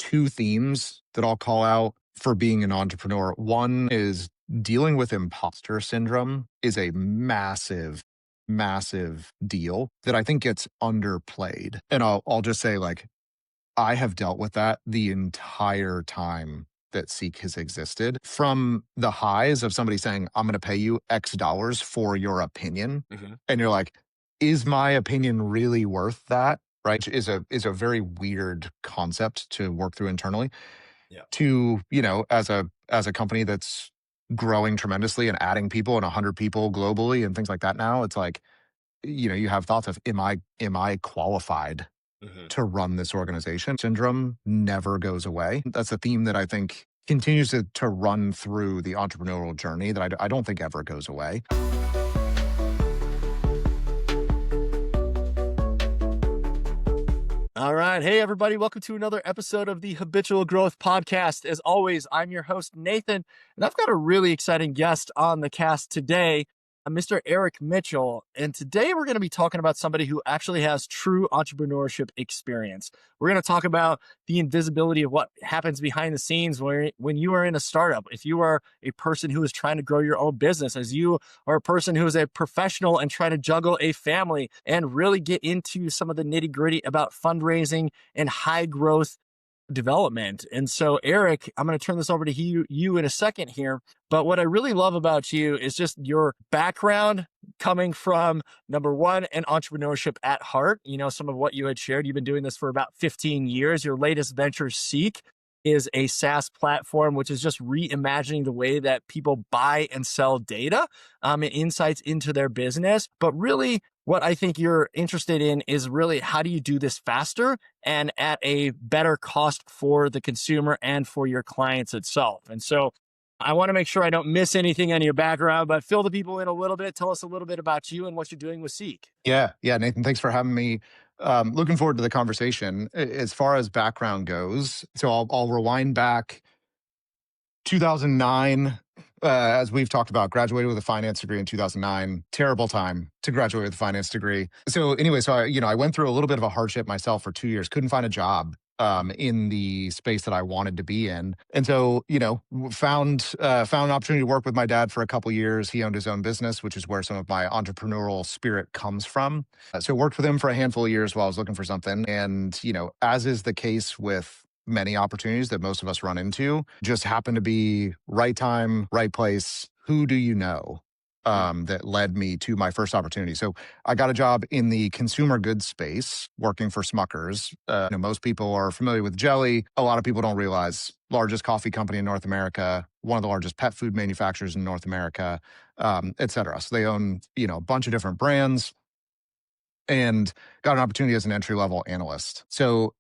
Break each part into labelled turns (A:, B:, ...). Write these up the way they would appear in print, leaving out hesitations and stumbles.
A: two themes that I'll call out for being an entrepreneur. One is dealing with imposter syndrome is a massive, massive deal that I think gets underplayed. And I'll just say, like, I have dealt with that the entire time that Seek has existed, from the highs of somebody saying, I'm going to pay you X dollars for your opinion. And you're like, is my opinion really worth that? Right. Is a very weird concept to work through internally.
B: Yeah.
A: To, as a company that's growing tremendously and adding people and 100 people globally and things like that now, it's like, you have thoughts of, am I qualified to run this organization? Syndrome never goes away. That's a theme that I think continues to run through the entrepreneurial journey that I don't think ever goes away.
B: All right. Hey, everybody. Welcome to another episode of the Habitual Growth Podcast. As always, I'm your host, Nathan, and I've got a really exciting guest on the cast today, Mr. Erik Mitchell. And today we're going to be talking about somebody who actually has true entrepreneurship experience. We're going to talk about the invisibility of what happens behind the scenes when you are in a startup. If you are a person who is trying to grow your own business, as you are a person who is a professional and trying to juggle a family, and really get into some of the nitty gritty about fundraising and high growth development. And so, Erik, I'm going to turn this over to you in a second here. But what I really love about you is just your background coming from, number one, an entrepreneurship at heart. Some of what you had shared, you've been doing this for about 15 years. Your latest venture, Seek, is a SaaS platform, which is just reimagining the way that people buy and sell data and insights into their business. But really, what I think you're interested in is really, how do you do this faster and at a better cost for the consumer and for your clients itself? And so I want to make sure I don't miss anything on your background, but fill the people in a little bit. Tell us a little bit about you and what you're doing with Seek.
A: Yeah, Nathan, thanks for having me. Looking forward to the conversation. As far as background goes, so I'll rewind back 2009. As we've talked about, graduated with a finance degree in 2009. Terrible time to graduate with a finance degree. So anyway, I went through a little bit of a hardship myself for 2 years. Couldn't find a job in the space that I wanted to be in. And so, found an opportunity to work with my dad for a couple years. He owned his own business, which is where some of my entrepreneurial spirit comes from. So worked with him for a handful of years while I was looking for something. And, as is the case with many opportunities that most of us run into, just happened to be right time, right place. Who do you know? That led me to my first opportunity. So I got a job in the consumer goods space working for Smuckers. Most people are familiar with jelly. A lot of people don't realize, largest coffee company in North America, one of the largest pet food manufacturers in North America, et cetera. So they own, a bunch of different brands, and got an opportunity as an entry-level analyst. So,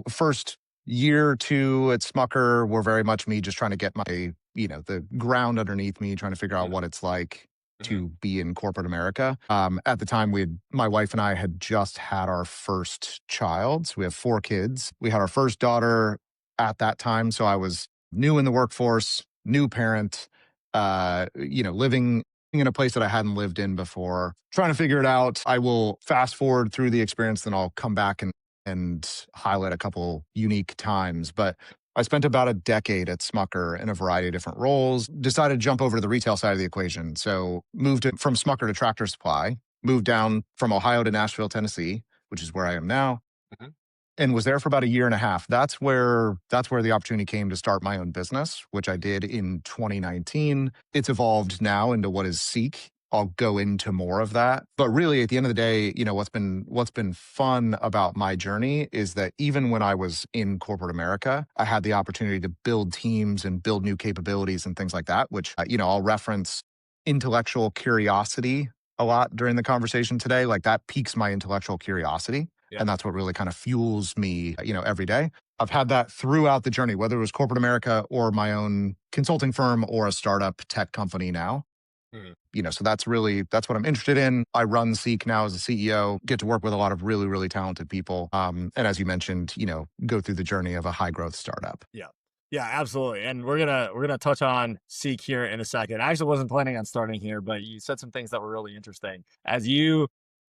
A: first year or two at Smucker were very much me just trying to get the ground underneath me, trying to figure out what it's like to be in corporate America. At the time, my wife and I had just had our first child. So we have 4 kids. We had our first daughter at that time. So I was new in the workforce, new parent, living in a place that I hadn't lived in before, trying to figure it out. I will fast forward through the experience, then I'll come back and highlight a couple unique times. But I spent about a decade at Smucker in a variety of different roles, decided to jump over to the retail side of the equation. So moved from Smucker to Tractor Supply, moved down from Ohio to Nashville, Tennessee, which is where I am now, and was there for about a year and a half. That's where the opportunity came to start my own business, which I did in 2019. It's evolved now into what is Seek. I'll go into more of that. But really, at the end of the day, what's been fun about my journey is that even when I was in corporate America, I had the opportunity to build teams and build new capabilities and things like that, which, I'll reference intellectual curiosity a lot during the conversation today. Like, that piques my intellectual curiosity. Yeah. And that's what really kind of fuels me, every day. I've had that throughout the journey, whether it was corporate America or my own consulting firm or a startup tech company now. So that's what I'm interested in. I run Seek now as a CEO, get to work with a lot of really, really talented people. And as you mentioned, go through the journey of a high growth startup.
B: Yeah. Yeah, absolutely. And we're gonna touch on Seek here in a second. I actually wasn't planning on starting here, but you said some things that were really interesting. As you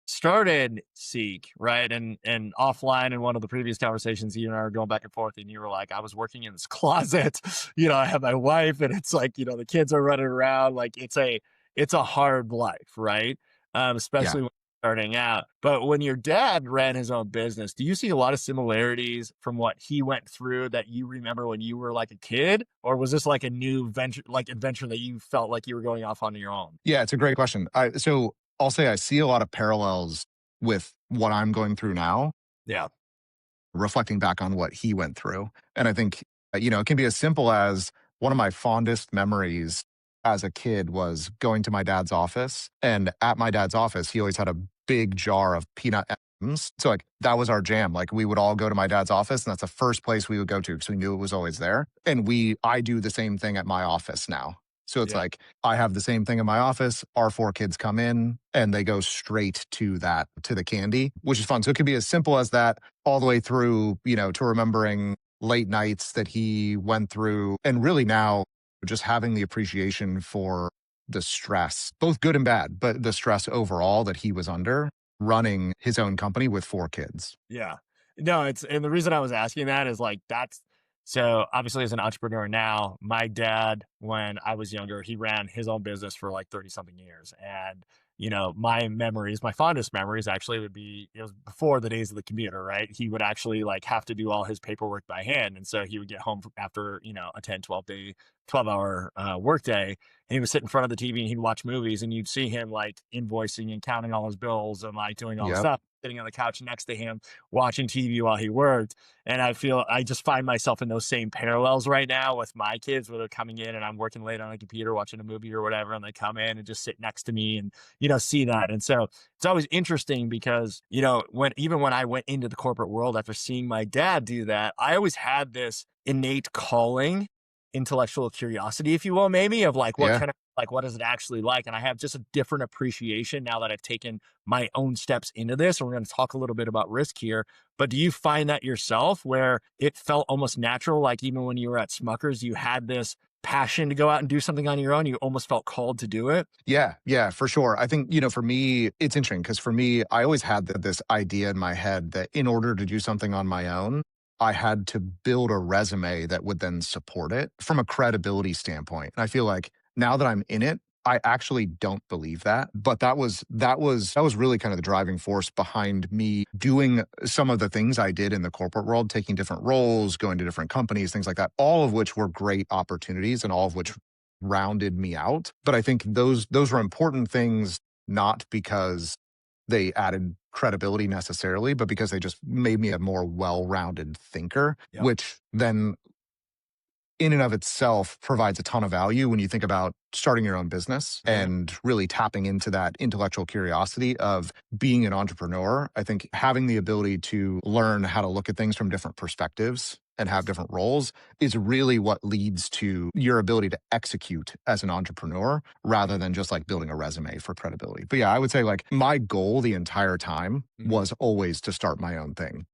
B: started Seek, right? And offline in one of the previous conversations, you and I were going back and forth, and you were like, I was working in this closet, I have my wife, and it's like, the kids are running around. Like it's a hard life, right?
A: Yeah.
B: Especially when starting out. But when your dad ran his own business, do you see a lot of similarities from what he went through that you remember when you were like a kid? Or was this like a new venture, like adventure that you felt like you were going off on your own?
A: Yeah, it's a great question. So I'll say I see a lot of parallels with what I'm going through now,
B: Yeah.
A: reflecting back on what he went through. And I think, it can be as simple as one of my fondest memories as a kid was going to my dad's office. And at my dad's office, he always had a big jar of peanut M&Ms. So like that was our jam. Like we would all go to my dad's office and that's the first place we would go to because we knew it was always there. And I do the same thing at my office now. So it's
B: Yeah.
A: like I have the same thing in my office. Our four kids come in and they go straight to the candy, which is fun. So it could be as simple as that all the way through, to remembering late nights that he went through. And really now just having the appreciation for the stress, both good and bad, but the stress overall that he was under running his own company with four kids.
B: Yeah. No, and the reason I was asking that is like so obviously as an entrepreneur now, my dad, when I was younger, he ran his own business for like 30 something years. And, my fondest memories actually it was before the days of the computer, right? He would actually like have to do all his paperwork by hand. And so he would get home after, a 10, 12-hour workday, and he would sit in front of the TV and he'd watch movies, and you'd see him like invoicing and counting all his bills and like doing all the
A: Yep.
B: stuff, sitting on the couch next to him watching TV while he worked. And I just find myself in those same parallels right now with my kids, where they're coming in and I'm working late on a computer watching a movie or whatever, and they come in and just sit next to me and, see that. And so it's always interesting because, when I went into the corporate world after seeing my dad do that, I always had this innate calling, intellectual curiosity, if you will, maybe, of like
A: Yeah.
B: what is it actually like? And I have just a different appreciation now that I've taken my own steps into this. And we're going to talk a little bit about risk here. But do you find that yourself where it felt almost natural? Like even when you were at Smucker's, you had this passion to go out and do something on your own. You almost felt called to do it.
A: Yeah, yeah, for sure. I think, for me, it's interesting because for me, I always had this idea in my head that in order to do something on my own, I had to build a resume that would then support it from a credibility standpoint. And I feel like now that I'm in it, I actually don't believe that. But that was really kind of the driving force behind me doing some of the things I did in the corporate world, taking different roles, going to different companies, things like that, all of which were great opportunities and all of which rounded me out. But I think those were important things, not because they added credibility necessarily, but because they just made me a more well-rounded thinker,
B: Yep.
A: which then in and of itself provides a ton of value when you think about starting your own business
B: Mhm.
A: and really tapping into that intellectual curiosity of being an entrepreneur. I think having the ability to learn how to look at things from different perspectives and have different roles is really what leads to your ability to execute as an entrepreneur rather than just like building a resume for credibility. But yeah, I would say like my goal the entire time
B: Mhm.
A: was always to start my own thing.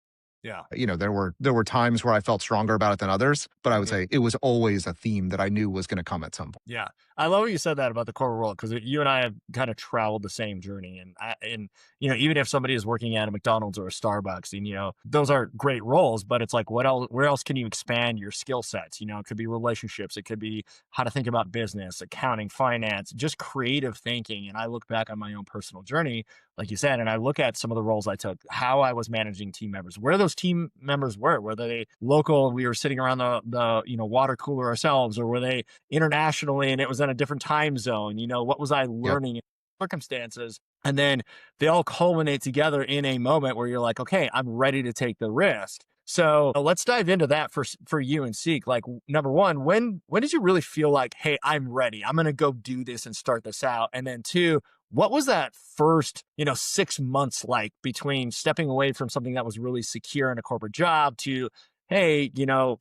B: Yeah.
A: There were times where I felt stronger about it than others, but I would
B: Mhm.
A: say it was always a theme that I knew was going to come at some point.
B: Yeah, I love what you said that about the corporate world, because you and I have kind of traveled the same journey. And even if somebody is working at a McDonald's or a Starbucks, and those are great roles, but it's like what else? Where else can you expand your skill sets? It could be relationships, it could be how to think about business, accounting, finance, just creative thinking. And I look back on my own personal journey, like you said, and I look at some of the roles I took, how I was managing team members, where those team members were, whether they local, we were sitting around the water cooler ourselves, or were they internationally and it was in a different time zone. What was I
A: Yep.
B: learning in circumstances? And then they all culminate together in a moment where you're like, okay, I'm ready to take the risk. So let's dive into that for you and Seek. Like number one, when did you really feel like, hey, I'm ready, I'm gonna go do this and start this out? And then two, what was that first 6 months like between stepping away from something that was really secure in a corporate job to, hey,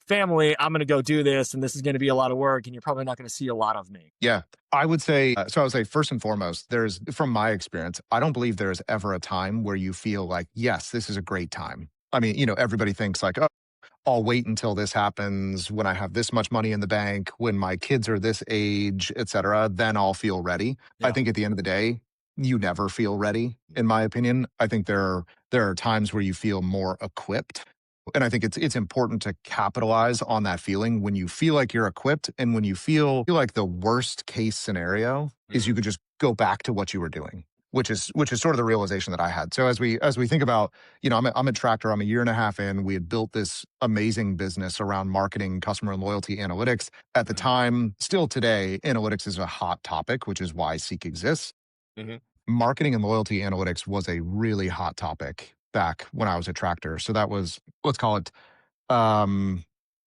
B: family, I'm going to go do this and this is going to be a lot of work and you're probably not going to see a lot of me.
A: Yeah. I would say first and foremost, from my experience, I don't believe there's ever a time where you feel like, yes, this is a great time. I mean, everybody thinks like, oh, I'll wait until this happens when I have this much money in the bank, when my kids are this age, et cetera, then I'll feel ready. I
B: Yeah.
A: think at the end of the day, you never feel ready, in my opinion. I think there are times where you feel more equipped. And I think it's important to capitalize on that feeling when you feel like you're equipped and when you feel like the worst case scenario is you could just go back to what you were doing, which is sort of the realization that I had. So as we think about, I'm a Tractor, I'm a year and a half in, we had built this amazing business around marketing, customer and loyalty analytics. At the
B: Mhm.
A: time, still today, analytics is a hot topic, which is why Seek exists.
B: Mhm.
A: Marketing and loyalty analytics was a really hot topic back when I was at Tractor. So that was, let's call it, um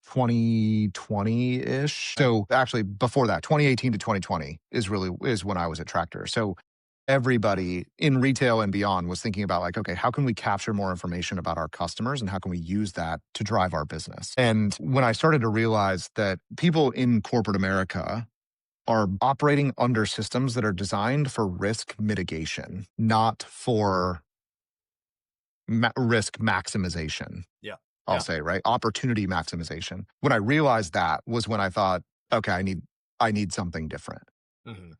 A: 2020-ish. So actually before that, 2018 to 2020 is when I was at Tractor. So everybody in retail and beyond was thinking about like, okay, how can we capture more information about our customers and how can we use that to drive our business? And when I started to realize that people in corporate America are operating under systems that are designed for risk mitigation, not for risk maximization,
B: Yeah.
A: I'll
B: Yeah.
A: say, right? Opportunity maximization. When I realized that was when I thought, okay, I need something different.
B: Mhm.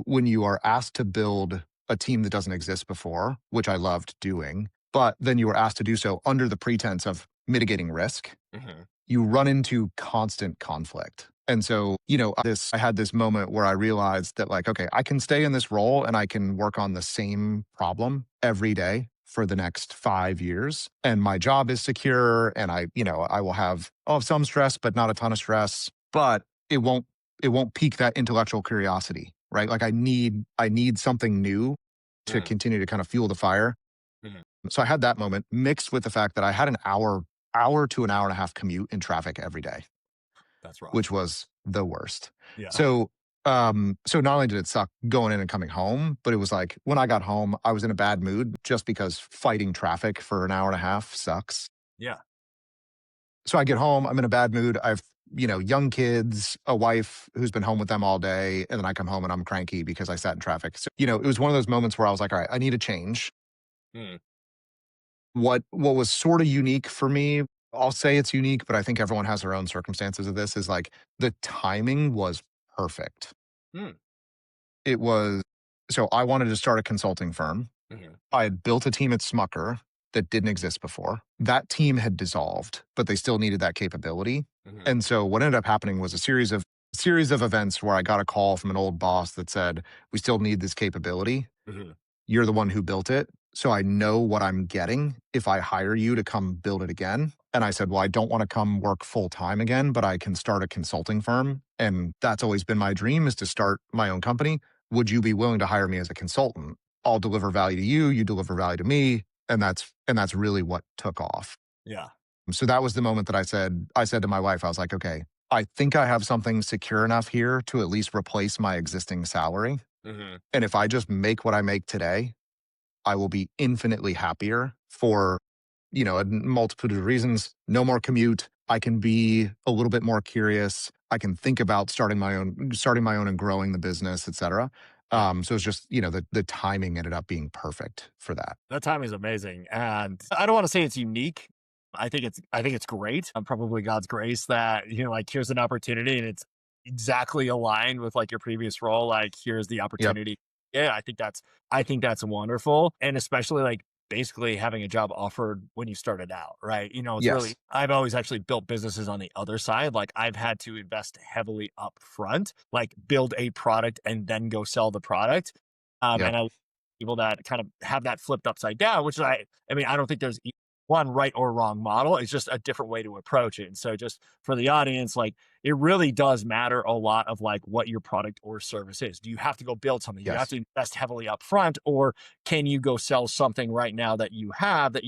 A: When you are asked to build a team that doesn't exist before, which I loved doing, but then you were asked to do so under the pretense of mitigating risk,
B: Mhm.
A: you run into constant conflict. And so, I had this moment where I realized that like, okay, I can stay in this role and I can work on the same problem every day for the next 5 years. And my job is secure and I'll have some stress, but not a ton of stress, but it won't pique that intellectual curiosity, right? Like I need something new to
B: Mhm.
A: continue to kind of fuel the fire.
B: Mhm.
A: So I had that moment mixed with the fact that I had an hour to an hour and a half commute in traffic every day,
B: That's
A: which
B: rough.
A: was the worst.
B: Yeah.
A: So not only did it suck going in and coming home, but it was like when I got home, I was in a bad mood just because fighting traffic for an hour and a half sucks.
B: Yeah.
A: So I get home, I'm in a bad mood. I've, young kids, a wife who's been home with them all day, and then I come home and I'm cranky because I sat in traffic. So, it was one of those moments where I was like, all right, I need a change.
B: Mhm.
A: What was sort of unique for me, I'll say it's unique, but I think everyone has their own circumstances of this, is like the timing was perfect.
B: Mm.
A: It was so I wanted to start a consulting firm.
B: Mhm.
A: I had built a team at Smucker that didn't exist before. That team had dissolved, but they still needed that capability.
B: Mhm.
A: And so what ended up happening was a series of events where I got a call from an old boss that said, "We still need this capability.
B: Mhm.
A: You're the one who built it. So I know what I'm getting if I hire you to come build it again." And I said, "Well, I don't want to come work full time again, but I can start a consulting firm. And that's always been my dream, is to start my own company. Would you be willing to hire me as a consultant? I'll deliver value to you, you deliver value to me." And that's really what took off.
B: Yeah.
A: So that was the moment that I said to my wife, I was like, okay, I think I have something secure enough here to at least replace my existing salary.
B: Mhm.
A: And if I just make what I make today, I will be infinitely happier for, a multitude of reasons. No more commute. I can be a little bit more curious. I can think about starting my own and growing the business, et cetera.
B: Yeah.
A: So it's just, the timing ended up being perfect for that.
B: That timing is amazing, and I don't wanna say it's unique. I think it's great. Probably God's grace that, like, here's an opportunity and it's exactly aligned with, like, your previous role, like, here's the
A: Yep.
B: opportunity. Yeah, I think that's wonderful, and especially, like, basically having a job offered when you started out, right? It's really
A: Yes.
B: I've always actually built businesses on the other side, like, I've had to invest heavily up front, like, build a product and then go sell the product,
A: Yep.
B: and I people that kind of have that flipped upside down, which I mean, I don't think there's one right or wrong model. It's just a different way to approach it. And so just for the audience, like it really does matter a lot of like what your product or service is. Do you have to go build something? Do you have
A: Yes.
B: to invest heavily up front, or can you go sell something right now that you have that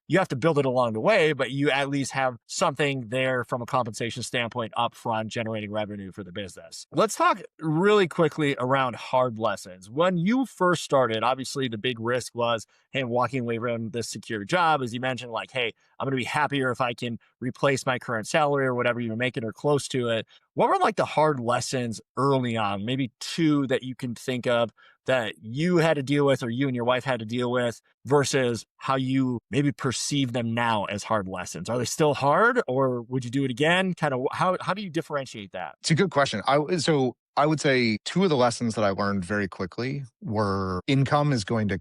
B: you have to build it along the way, but you at least have something there from a compensation standpoint up front generating revenue for the business. Let's talk really quickly around hard lessons. When you first started, obviously the big risk was, hey, walking away from this secure job, as you mentioned, like, hey, I'm going to be happier if I can replace my current salary or whatever you're making or close to it. What were like the hard lessons early on? Maybe two that you can think of that you had to deal with or you and your wife had to deal with versus how you maybe perceive them now as hard lessons? Are they still hard, or would you do it again? Kind of how do you differentiate that?
A: It's a good question. So I would say two of the lessons that I learned very quickly were income is going to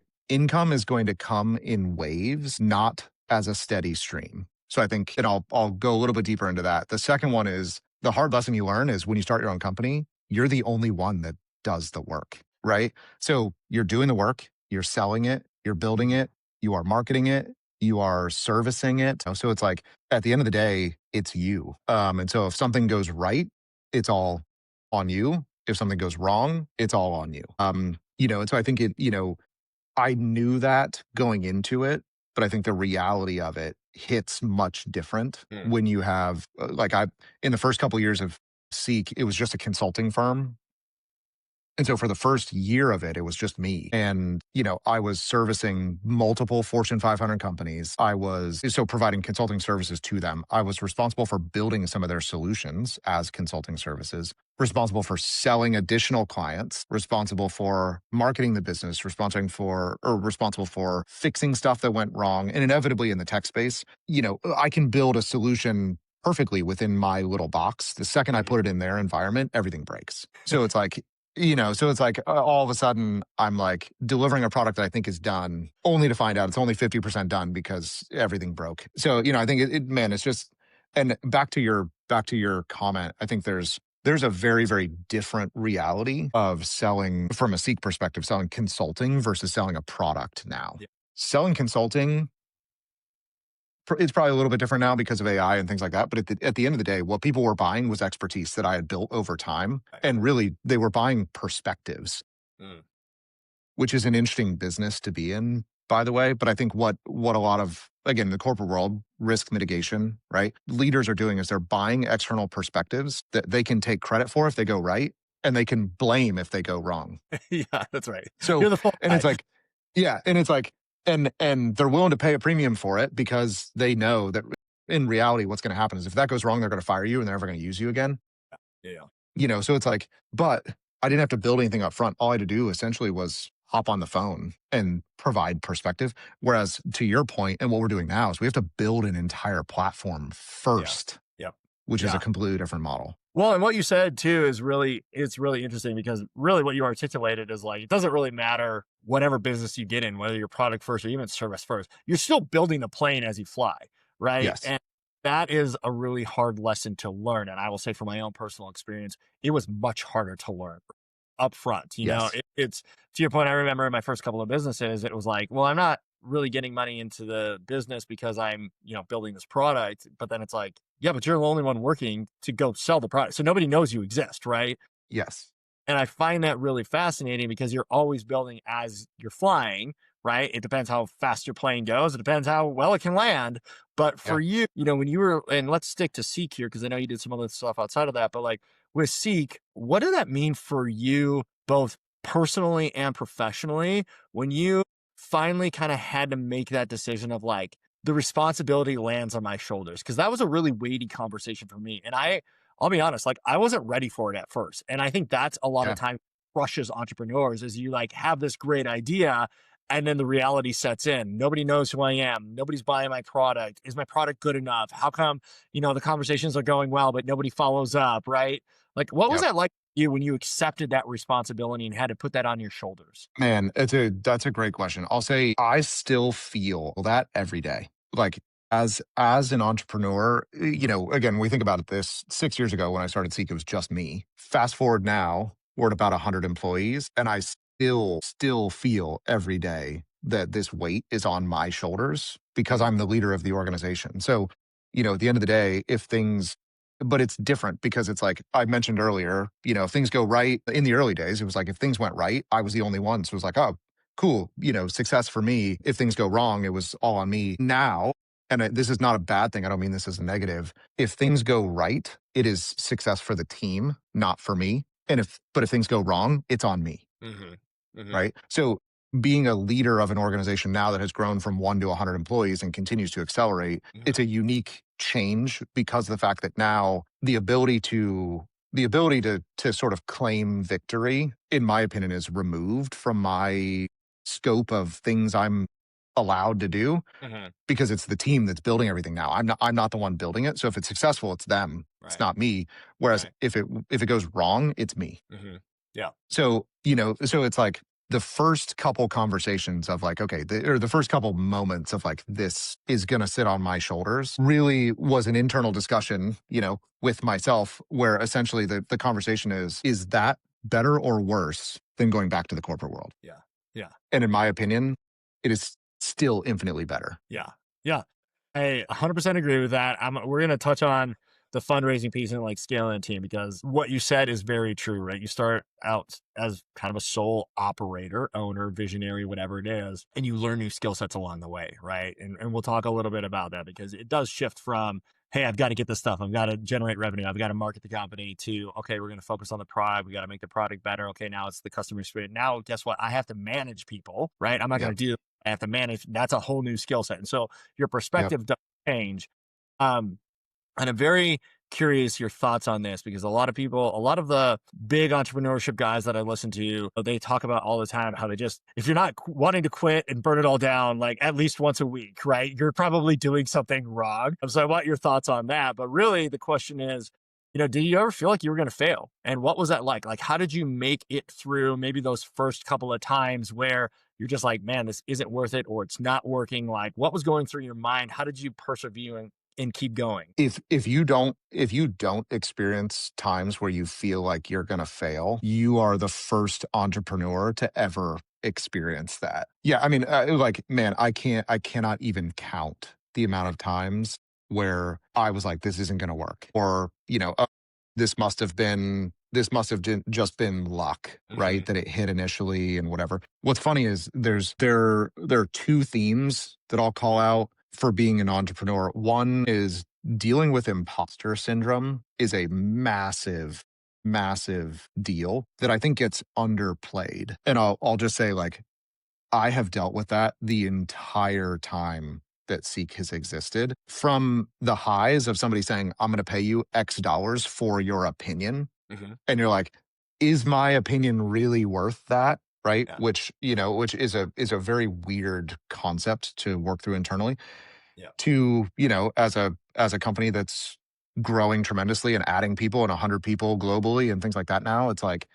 A: come in waves, not as a steady stream. So I think, and I'll go a little bit deeper into that. The second one is the hard lesson you learn is when you start your own company, you're the only one that does the work, right? So you're doing the work, you're selling it, you're building it, you are marketing it, you are servicing it. So it's like at the end of the day, it's you. And so if something goes right, it's all on you. If something goes wrong, it's all on you. And so I think I knew that going into it, but I think the reality of it hits much different when you have, in the first couple of years of Seek, it was just a consulting firm. And so for the first year of it, it was just me. And, I was servicing multiple Fortune 500 companies. I was providing consulting services to them. I was responsible for building some of their solutions as consulting services, responsible for selling additional clients, responsible for marketing the business, responsible for fixing stuff that went wrong. And inevitably in the tech space, I can build a solution perfectly within my little box. The second I put it in their environment, everything breaks. So it's like, all of a sudden I'm like delivering a product that I think is done only to find out it's only 50% done because everything broke. So, I think it's just, and back to your comment, I think there's a very, very different reality of selling from a Seek perspective, selling consulting versus selling a product now.
B: Yeah.
A: Selling consulting, it's probably a little bit different now because of AI and things like that. But at the end of the day, what people were buying was expertise that I had built over time.
B: Right.
A: And really, they were buying perspectives, which is an interesting business to be in, by the way. But I think what a lot of, again, in the corporate world, risk mitigation, right? Leaders are doing is they're buying external perspectives that they can take credit for if they go right, and they can blame if they go wrong.
B: Yeah, that's right.
A: So,
B: You're the fall
A: and
B: guy.
A: it's like, yeah, and it's like, and they're willing to pay a premium for it because they know that in reality, what's going to happen is if that goes wrong, they're going to fire you and they're never going to use you again.
B: Yeah.
A: So it's like, but I didn't have to build anything up front. All I had to do essentially was hop on the phone and provide perspective. Whereas to your point, and what we're doing now is we have to build an entire platform first, which is a completely different model.
B: Well, and what you said too is it's really interesting because really what you articulated is like, it doesn't really matter whatever business you get in, whether you're product first or even service first, you're still building the plane as you fly, right?
A: Yes.
B: And that is a really hard lesson to learn. And I will say from my own personal experience, it was much harder to learn up front. It's to your point. I remember in my first couple of businesses, it was like, well, I'm not really getting money into the business because I'm, building this product. But then it's like, yeah, but you're the only one working to go sell the product. So nobody knows you exist, right?
A: Yes.
B: And I find that really fascinating because you're always building as you're flying, right? It depends how fast your plane goes. It depends how well it can land. But for you, when you were, and let's stick to Seek here, because I know you did some other stuff outside of that, but like with Seek, what did that mean for you, both personally and professionally, when you finally kind of had to make that decision of like, the responsibility lands on my shoulders? Because that was a really weighty conversation for me. And I'll be honest, like I wasn't ready for it at first. And I think that's a lot of time crushes entrepreneurs is you like have this great idea and then the reality sets in. Nobody knows who I am. Nobody's buying my product. Is my product good enough? How come, the conversations are going well, but nobody follows up, right? Like what was that like for you when you accepted that responsibility and had to put that on your shoulders?
A: Man, that's a great question. I'll say I still feel that every day. Like as an entrepreneur, again, we think about it this 6 years ago when I started Seek, it was just me. Fast forward now, we're at about 100 employees, and I still feel every day that this weight is on my shoulders because I'm the leader of the organization. So, at the end of the day, but it's different because it's like I mentioned earlier, if things go right in the early days, it was like if things went right, I was the only one. So it was like, oh, cool, success for me. If things go wrong, it was all on me. Now, and this is not a bad thing. I don't mean this as a negative. If things go right, it is success for the team, not for me. But if things go wrong, it's on me. Right? So being a leader of an organization now that has grown from 1 to 100 employees and continues to accelerate, it's a unique change because of the fact that now the ability to the ability to sort of claim victory, in my opinion, is removed from my scope of things I'm allowed to do
B: Hmm.
A: because it's the team that's building everything now. I'm not the one building it. So if it's successful, it's them. It's
B: Right.
A: not me. Whereas
B: Right.
A: if it goes wrong, it's me.
B: Hmm. Yeah.
A: So, so it's like the first couple conversations of like, okay, or the first couple moments of like, this is going to sit on my shoulders really was an internal discussion, with myself where essentially the conversation is that better or worse than going back to the corporate world?
B: Yeah. Yeah.
A: And in my opinion, it is still infinitely better.
B: Yeah. Yeah. I 100% agree with that. We're going to touch on the fundraising piece and like scaling a team because what you said is very true, right? You start out as kind of a sole operator, owner, visionary, whatever it is, and you learn new skill sets along the way, right? And we'll talk a little bit about that because it does shift from, hey, I've got to get this stuff. I've got to generate revenue. I've got to market the company to, okay, we're going to focus on the product. We got to make the product better. Okay, now it's the customer experience. Now, guess what? I have to manage people, right? I'm not going
A: Yep.
B: to do I have to manage. That's a whole new skill set. And so your
A: Yep.
B: perspective does change. Um, and I'm very curious your thoughts on this because a lot of people, a lot of the big entrepreneurship guys that I listen to, they talk about all the time how they just, if you're not wanting to quit and burn it all down, like at least once a week, right? You're probably doing something wrong. So I want your thoughts on that. But really the question is, did you ever feel like you were going to fail? And what was that like? Like, how did you make it through maybe those first couple of times where you're just like, man, this isn't worth it or it's not working? Like, what was going through your mind? How did you persevere and keep going?
A: If you don't experience times where you feel like you're going to fail, you are the first entrepreneur to ever experience that. Yeah, I mean, like, man, I cannot even count the amount of times where I was like, this isn't going to work, or just been luck,
B: Hmm.
A: right? That it hit initially and whatever. What's funny is there are two themes that I'll call out for being an entrepreneur. One is dealing with imposter syndrome is a massive, massive deal that I think gets underplayed. And I'll just say, like, I have dealt with that the entire time that Seek has existed. From the highs of somebody saying, I'm going to pay you X dollars for your opinion.
B: Hmm.
A: And you're like, is my opinion really worth that? Right.
B: Yeah.
A: Which is a very weird concept to work through internally,
B: Yeah.
A: to, as a company that's growing tremendously and adding people and 100 people globally and things like that now, it's like,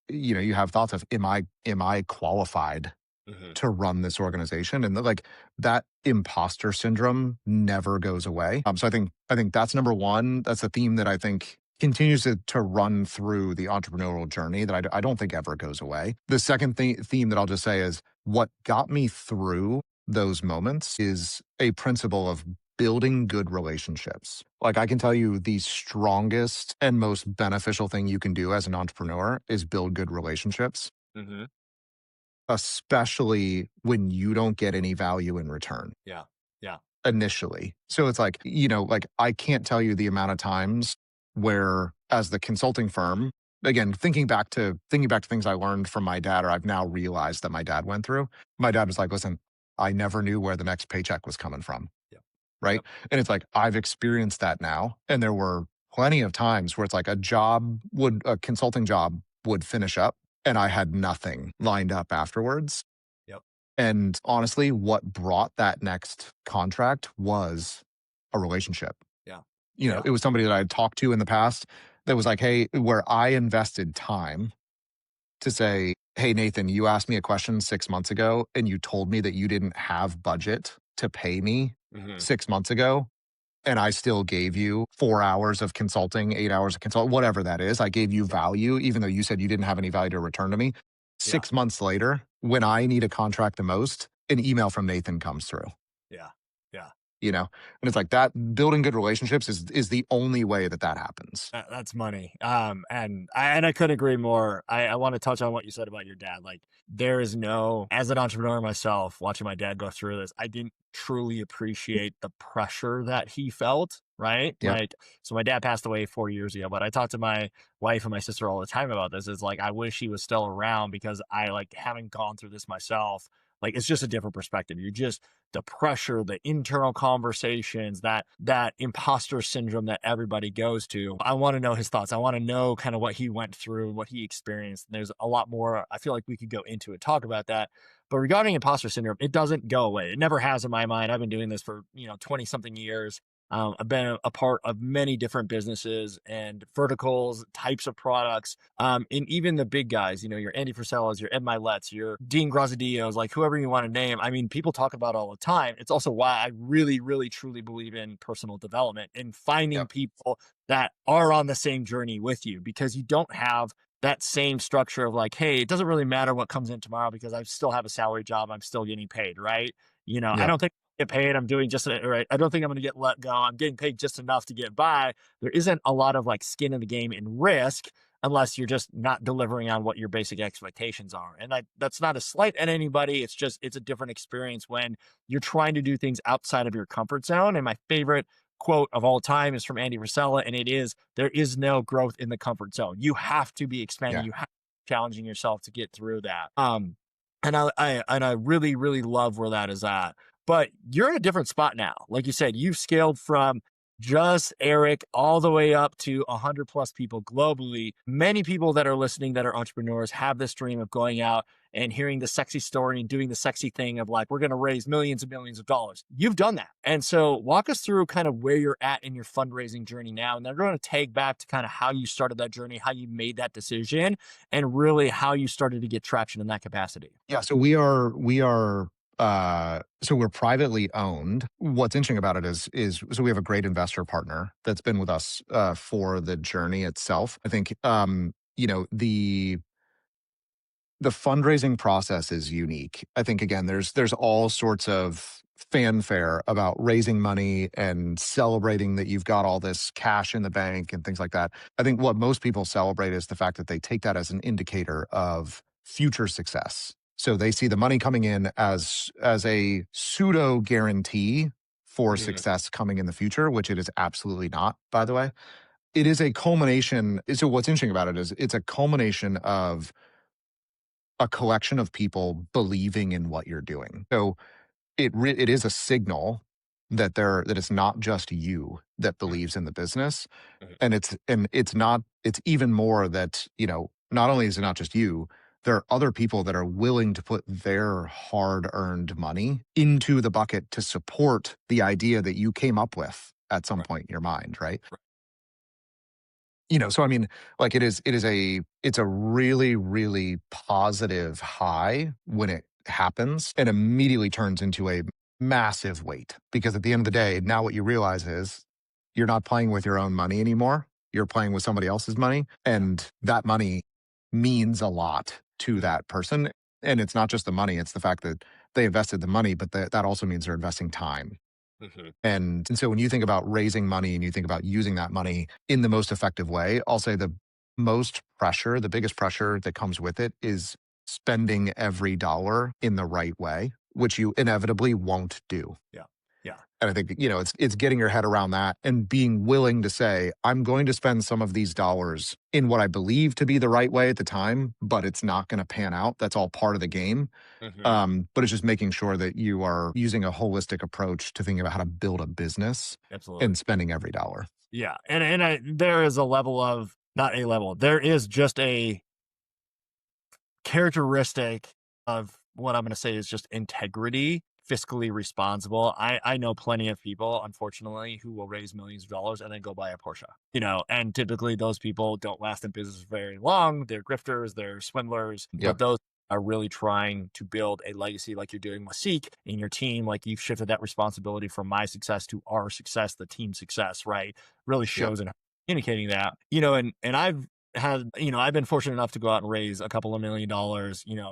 A: you have thoughts of, am I qualified
B: Hmm.
A: to run this organization? And like that imposter syndrome never goes away. So I think that's number one. That's a theme that I think continues to run through the entrepreneurial journey that I don't think ever goes away. The second theme that I'll just say is what got me through those moments is a principle of building good relationships. Like, I can tell you the strongest and most beneficial thing you can do as an entrepreneur is build good relationships,
B: Hmm.
A: especially when you don't get any value in return
B: Yeah. Yeah.
A: initially. So it's like, like, I can't tell you the amount of times where, as the consulting firm, again, thinking back to things I learned from my dad, or I've now realized that my dad went through. My dad was like, listen, I never knew where the next paycheck was coming from.
B: Yep.
A: Right.
B: Yep.
A: And it's like, I've experienced that now. And there were plenty of times where it's like a consulting job would finish up and I had nothing lined up afterwards.
B: Yep.
A: And honestly, what brought that next contract was a relationship.
B: Yeah.
A: It
B: Yeah.
A: was somebody that I had talked to in the past that was like, hey, where I invested time to say, hey, Nathan, you asked me a question 6 months ago and you told me that you didn't have budget to pay me
B: Hmm.
A: 6 months ago. And I still gave you 4 hours of consulting, 8 hours of consulting, whatever that is. I gave you value, even though you said you didn't have any value to return to me.
B: Yeah.
A: 6 months later, when I need a contract the most, an email from Nathan comes through.
B: Yeah. Yeah.
A: And it's like that. Building good relationships is the only way that happens.
B: That's money. And I couldn't agree more. I want to touch on what you said about your dad. Like, there is no, as an entrepreneur myself, watching my dad go through this, I didn't truly appreciate the pressure that he felt. Right.
A: Yep.
B: Like, so my dad passed away 4 years ago, but I talk to my wife and my sister all the time about this. It's like, I wish he was still around because I like having gone through this myself. Like it's just a different perspective. You're just the pressure, the internal conversations, that imposter syndrome that everybody goes to. I want to know his thoughts. I want to know kind of what he went through, what he experienced. And there's a lot more. I feel like we could go into it, talk about that. But regarding imposter syndrome, it doesn't go away. It never has in my mind. I've been doing this for 20 something years. I've been a part of many different businesses and verticals, types of products, and even the big guys, your Andy Frisellas, your Ed Milet's, your Dean Grazadillos, like whoever you want to name. I mean, people talk about it all the time. It's also why I really, really, truly believe in personal development and finding
A: Yep.
B: people that are on the same journey with you, because you don't have that same structure of like, hey, it doesn't really matter what comes in tomorrow because I still have a salary job. I'm still getting paid, right? I
A: Yep.
B: don't think get paid. I'm doing just right. I don't think I'm going to get let go. I'm getting paid just enough to get by. There isn't a lot of like skin in the game and risk unless you're just not delivering on what your basic expectations are. And that's not a slight at anybody. It's a different experience when you're trying to do things outside of your comfort zone. And my favorite quote of all time is from Andy Frisella, and it is, there is no growth in the comfort zone. You have to be expanding.
A: Yeah.
B: You have to be challenging yourself to get through that. And I really, really love where that is at. But you're in a different spot now. Like you said, you've scaled from just Erik all the way up to 100 plus people globally. Many people that are listening that are entrepreneurs have this dream of going out and hearing the sexy story and doing the sexy thing of like, we're going to raise millions and millions of dollars. You've done that. And so walk us through kind of where you're at in your fundraising journey now. And then we're going to take back to kind of how you started that journey, how you made that decision, and really how you started to get traction in that capacity.
A: Yeah. So so we're privately owned. What's interesting about it is so we have a great investor partner that's been with us for the journey itself. I think the fundraising process is unique. I think again, there's all sorts of fanfare about raising money and celebrating that you've got all this cash in the bank and things like that. I think what most people celebrate is the fact that they take that as an indicator of future success. So they see the money coming in as a pseudo guarantee for
B: Mhm.
A: success coming in the future, which it is absolutely not, by the way. It is a culmination. So what's interesting about it is it's a culmination of a collection of people believing in what you're doing. So it is a signal that it's not just you that
B: Mhm.
A: believes in the business,
B: Mhm.
A: and it's even more that not only is it not just you, there are other people that are willing to put their hard-earned money into the bucket to support the idea that you came up with at some
B: Right.
A: point in your mind, right?
B: Right.
A: So I mean, like it's a really, really positive high when it happens and immediately turns into a massive weight. Because at the end of the day, now what you realize is you're not playing with your own money anymore. You're playing with somebody else's money.
B: Yeah.
A: And that money means a lot to
B: Mhm.
A: that person. And it's not just the money, it's the fact that they invested the money, but that also means they're investing time.
B: Mhm.
A: And so when you think about raising money and you think about using that money in the most effective way, I'll say the biggest pressure that comes with it is spending every dollar in the right way, which you inevitably won't do.
B: Yeah. Yeah.
A: And I think, it's getting your head around that and being willing to say, I'm going to spend some of these dollars in what I believe to be the right way at the time, but it's not going to pan out. That's all part of the game.
B: Mhm.
A: But it's just making sure that you are using a holistic approach to thinking about how to build a business
B: Absolutely.
A: and spending every dollar.
B: Yeah. There is a level of, not a level, there is just a characteristic of what I'm going to say is just integrity, fiscally responsible. I know plenty of people, unfortunately, who will raise millions of dollars and then go buy a Porsche, and typically those people don't last in business very long. They're grifters, they're swindlers, but
A: Yep.
B: those are really trying to build a legacy like you're doing with Seek in your team. Like you've shifted that responsibility from my success to our success, the team success, right? Really
A: Yep.
B: shows in communicating that, and I've been fortunate enough to go out and raise a couple of $1 million,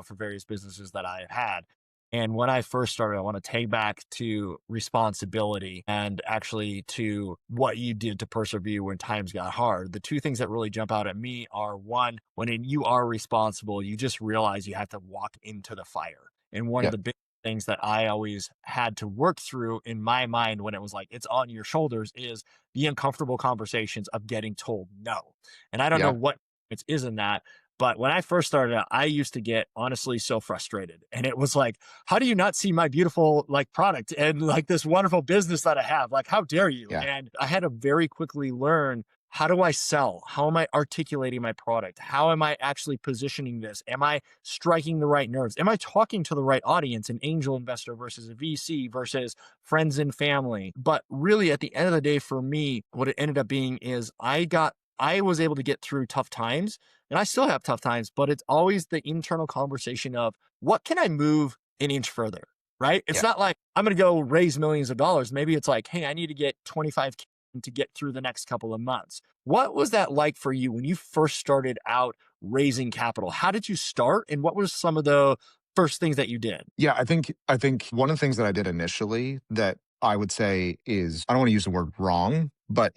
B: for various businesses that I have had. And when I first started, I want to take back to responsibility and actually to what you did to persevere when times got hard. The two things that really jump out at me are one, you are responsible, you just realize you have to walk into the fire. And one of
A: Yep.
B: the big things that I always had to work through in my mind when it was like, it's on your shoulders, is the uncomfortable conversations of getting told no. And I don't know
A: Yep.
B: what it is in that, But when I first started out, I used to get honestly so frustrated. And it was like, how do you not see my beautiful like product and like this wonderful business that I have? Like, how dare you?
A: Yeah.
B: And I had to very quickly learn, how do I sell? How am I articulating my product? How am I actually positioning this? Am I striking the right nerves? Am I talking to the right audience, an angel investor versus a VC versus friends and family? But really at the end of the day, for me, what it ended up being is I was able to get through tough times, and I still have tough times, but it's always the internal conversation of what can I move an inch further, right? It's
A: Yeah.
B: not like I'm going to go raise millions of dollars. Maybe it's like, hey, I need to get 25K to get through the next couple of months. What was that like for you when you first started out raising capital? How did you start? And what was some of the first things that you did?
A: Yeah, I think one of the things that I did initially that I would say is, I don't want to use the word wrong, but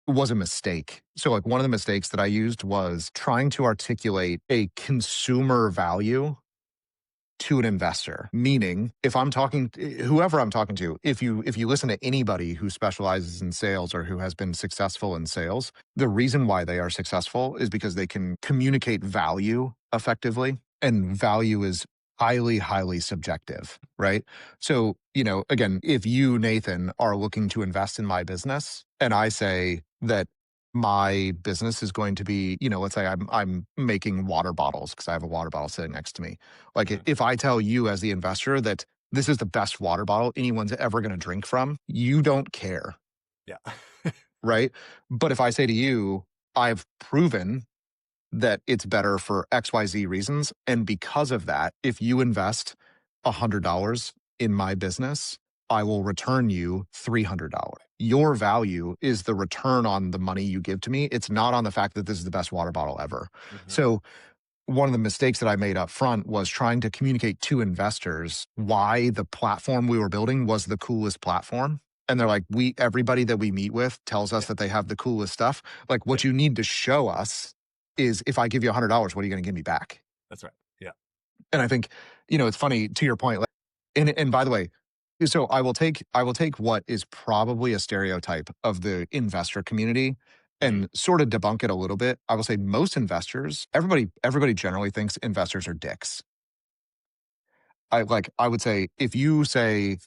A: was a mistake. So like one of the mistakes that I used was trying to articulate a consumer value to an investor. Meaning, if I'm talking whoever I'm talking to, if you listen to anybody who specializes in sales or who has been successful in sales, the reason why they are successful is because they can communicate value effectively, and value is highly, highly subjective, right? So, again, if you, Nathan, are looking to invest in my business and I say that my business is going to be, let's say I'm making water bottles because I have a water bottle sitting next to me. Like
B: Mhm.
A: if I tell you as the investor that this is the best water bottle anyone's ever going to drink from, you don't care,
B: Yeah.
A: right? But if I say to you, I've proven that it's better for XYZ reasons. And because of that, if you invest $100 in my business, I will return you $300. Your value is the return on the money you give to me. It's not on the fact that this is the best water bottle ever.
B: Mhm.
A: So one of the mistakes that I made up front was trying to communicate to investors why the platform we were building was the coolest platform. And they're like, everybody that we meet with tells us
B: Yeah.
A: that they have the coolest stuff. Like,
B: Yeah.
A: what you need to show us is, if I give you $100, what are you going to give me back?
B: That's right. Yeah.
A: And I think, it's funny to your point. Like, and by the way, so I will take what is probably a stereotype of the investor community
B: Mhm.
A: and sort of debunk it a little bit. I will say most investors, everybody generally thinks investors are dicks. I would say, if you say,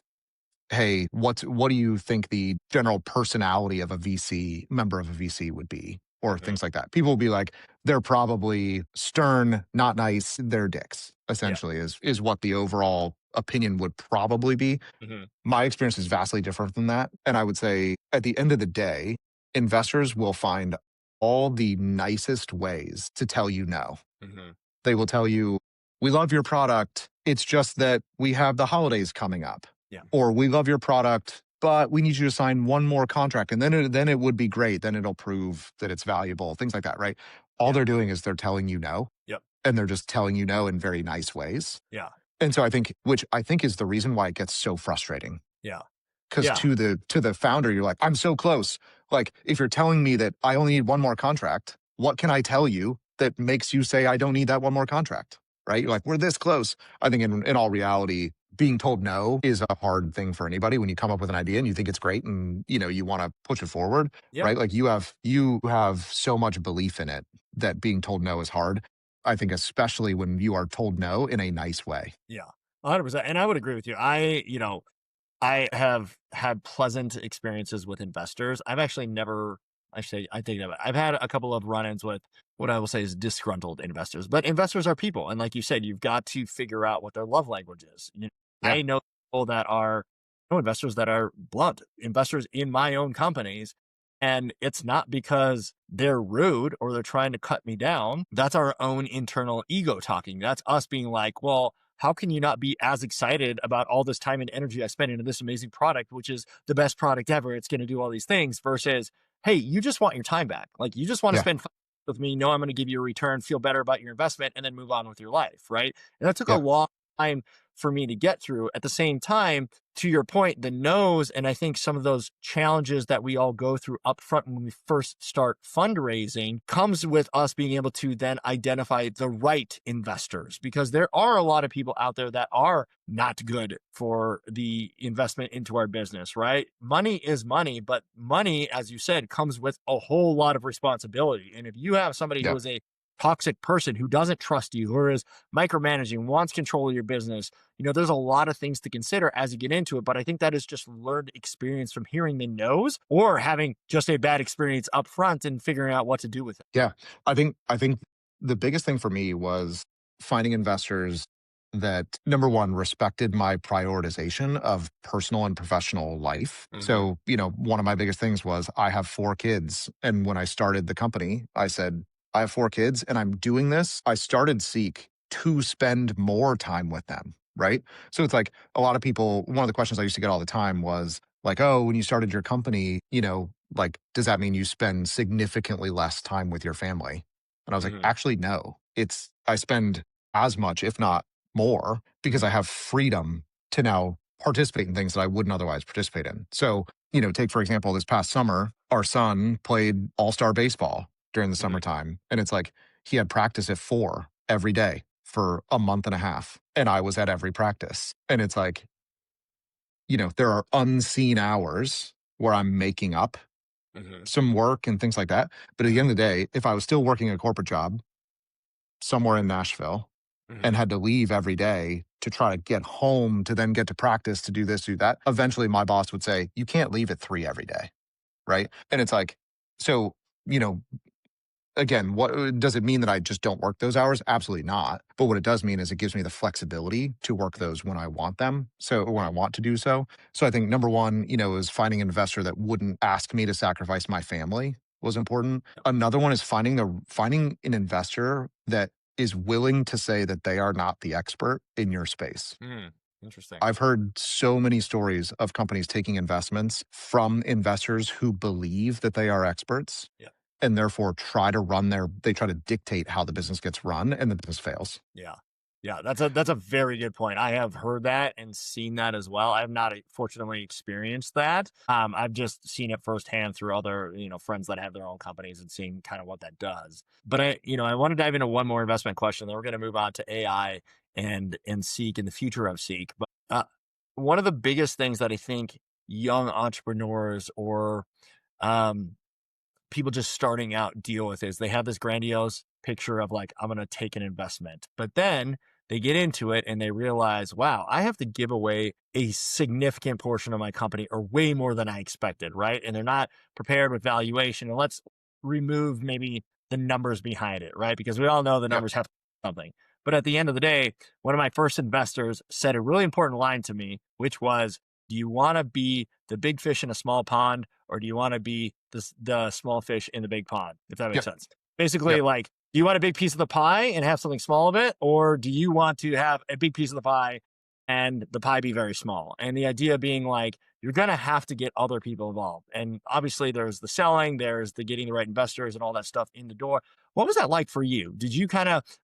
A: hey, what do you think the general personality of a VC member of a VC would be? Or
B: Mhm.
A: things like that. People will be like, they're probably stern, not nice, they're dicks,
B: Yeah.
A: essentially, is what the overall opinion would probably be.
B: Mhm.
A: My experience is vastly different than that. And I would say at the end of the day, investors will find all the nicest ways to tell you no.
B: Mhm.
A: They will tell you, we love your product. It's just that we have the holidays coming up.
B: Yeah.
A: Or we love your product, but we need you to sign one more contract. And then it would be great. Then it'll prove that it's valuable, things like that, right? All
B: Yeah.
A: they're doing is they're telling you no.
B: Yep.
A: And they're just telling you no in very nice ways.
B: Yeah.
A: And so which I think is the reason why it gets so frustrating.
B: Yeah.
A: Because
B: Yeah.
A: to the founder, you're like, I'm so close. Like, if you're telling me that I only need one more contract, what can I tell you that makes you say I don't need that one more contract? Right? You're like, we're this close. I think in all reality, being told no is a hard thing for anybody when you come up with an idea and you think it's great and you want to push it forward,
B: Yep.
A: right? Like you have so much belief in it that being told no is hard. I think especially when you are told no in a nice way.
B: Yeah. 100%. And I would agree with you. I have had pleasant experiences with investors. I've actually never, I think of it. I've had a couple of run-ins with what I will say is disgruntled investors, but investors are people. And like you said, you've got to figure out what their love language is.
A: Yeah.
B: I know people investors that are blunt, investors in my own companies. And it's not because they're rude or they're trying to cut me down. That's our own internal ego talking. That's us being like, well, how can you not be as excited about all this time and energy I spent into this amazing product, which is the best product ever? It's going to do all these things versus, hey, you just want your time back. Like, you just want to
A: Yeah.
B: spend with me, know I'm going to give you a return, feel better about your investment, and then move on with your life. Right. And that took a
A: Yeah.
B: long time for me to get through. At the same time, to your point, the no's, and I think some of those challenges that we all go through upfront when we first start fundraising comes with us being able to then identify the right investors, because there are a lot of people out there that are not good for the investment into our business, right? Money is money, but money, as you said, comes with a whole lot of responsibility. And if you have somebody who
A: Yeah.
B: is a toxic person who doesn't trust you, who is micromanaging, wants control of your business. There's a lot of things to consider as you get into it, but I think that is just learned experience from hearing the no's or having just a bad experience up front and figuring out what to do with it.
A: Yeah. I think the biggest thing for me was finding investors that, number one, respected my prioritization of personal and professional life.
B: Mm-hmm.
A: So, one of my biggest things was I have 4 kids. And when I started the company, I said, I have 4 kids and I'm doing this. I started Seek to spend more time with them. Right. So it's like a lot of people, one of the questions I used to get all the time was like, oh, when you started your company, like, does that mean you spend significantly less time with your family? And I was like,
B: Mm-hmm.
A: actually, no. I spend as much, if not more, because I
B: Mm-hmm.
A: have freedom to now participate in things that I wouldn't otherwise participate in. So, take, for example, this past summer, our son played all-star baseball during the
B: Mm-hmm.
A: summertime. And it's like he had practice at 4 every day for a month and a half. And I was at every practice. And it's like, there are unseen hours where I'm making up
B: Mm-hmm.
A: some work and things like that. But at the end of the day, if I was still working a corporate job somewhere in Nashville and
B: Mm-hmm.
A: had to leave every day to try to get home to then get to practice to do this, do that, eventually my boss would say, you can't leave at 3 every day. Right. And it's like, so, you know, again, what does it mean that I just don't work those hours? Absolutely not. But what it does mean is it gives me the flexibility to work those when I want them. So when I want to do so. So I think number one, is finding an investor that wouldn't ask me to sacrifice my family was important. Another one is finding an investor that is willing to say that they are not the expert in your space.
B: Mm, interesting.
A: I've heard so many stories of companies taking investments from investors who believe that they are experts
B: Yeah.
A: and therefore they try to dictate how the business gets run and the business fails.
B: Yeah. Yeah, that's a very good point. I have heard that and seen that as well. I have not fortunately experienced that. I've just seen it firsthand through other, friends that have their own companies and seeing kind of what that does. But I want to dive into one more investment question. Then we're going to move on to AI and Seek and the future of Seek. But one of the biggest things that I think young entrepreneurs or um, people just starting out deal with is they have this grandiose picture of like, I'm going to take an investment, but then they get into it and they realize, wow, I have to give away a significant portion of my company or way more than I expected. Right. And they're not prepared with valuation. And let's remove maybe the numbers behind it. Right. Because we all know the
A: Yep.
B: numbers have something. But at the end of the day, one of my first investors said a really important line to me, which was, do you want to be the big fish in a small pond, or do you want to be the small fish in the big pond, if that makes
A: Yep.
B: sense? Basically,
A: Yep.
B: like, do you want a big piece of the pie and have something small of it, or do you want to have a big piece of the pie and the pie be very small? And the idea being like, you're going to have to get other people involved. And obviously there's the selling, there's the getting the right investors and all that stuff in the door. What was that like for you?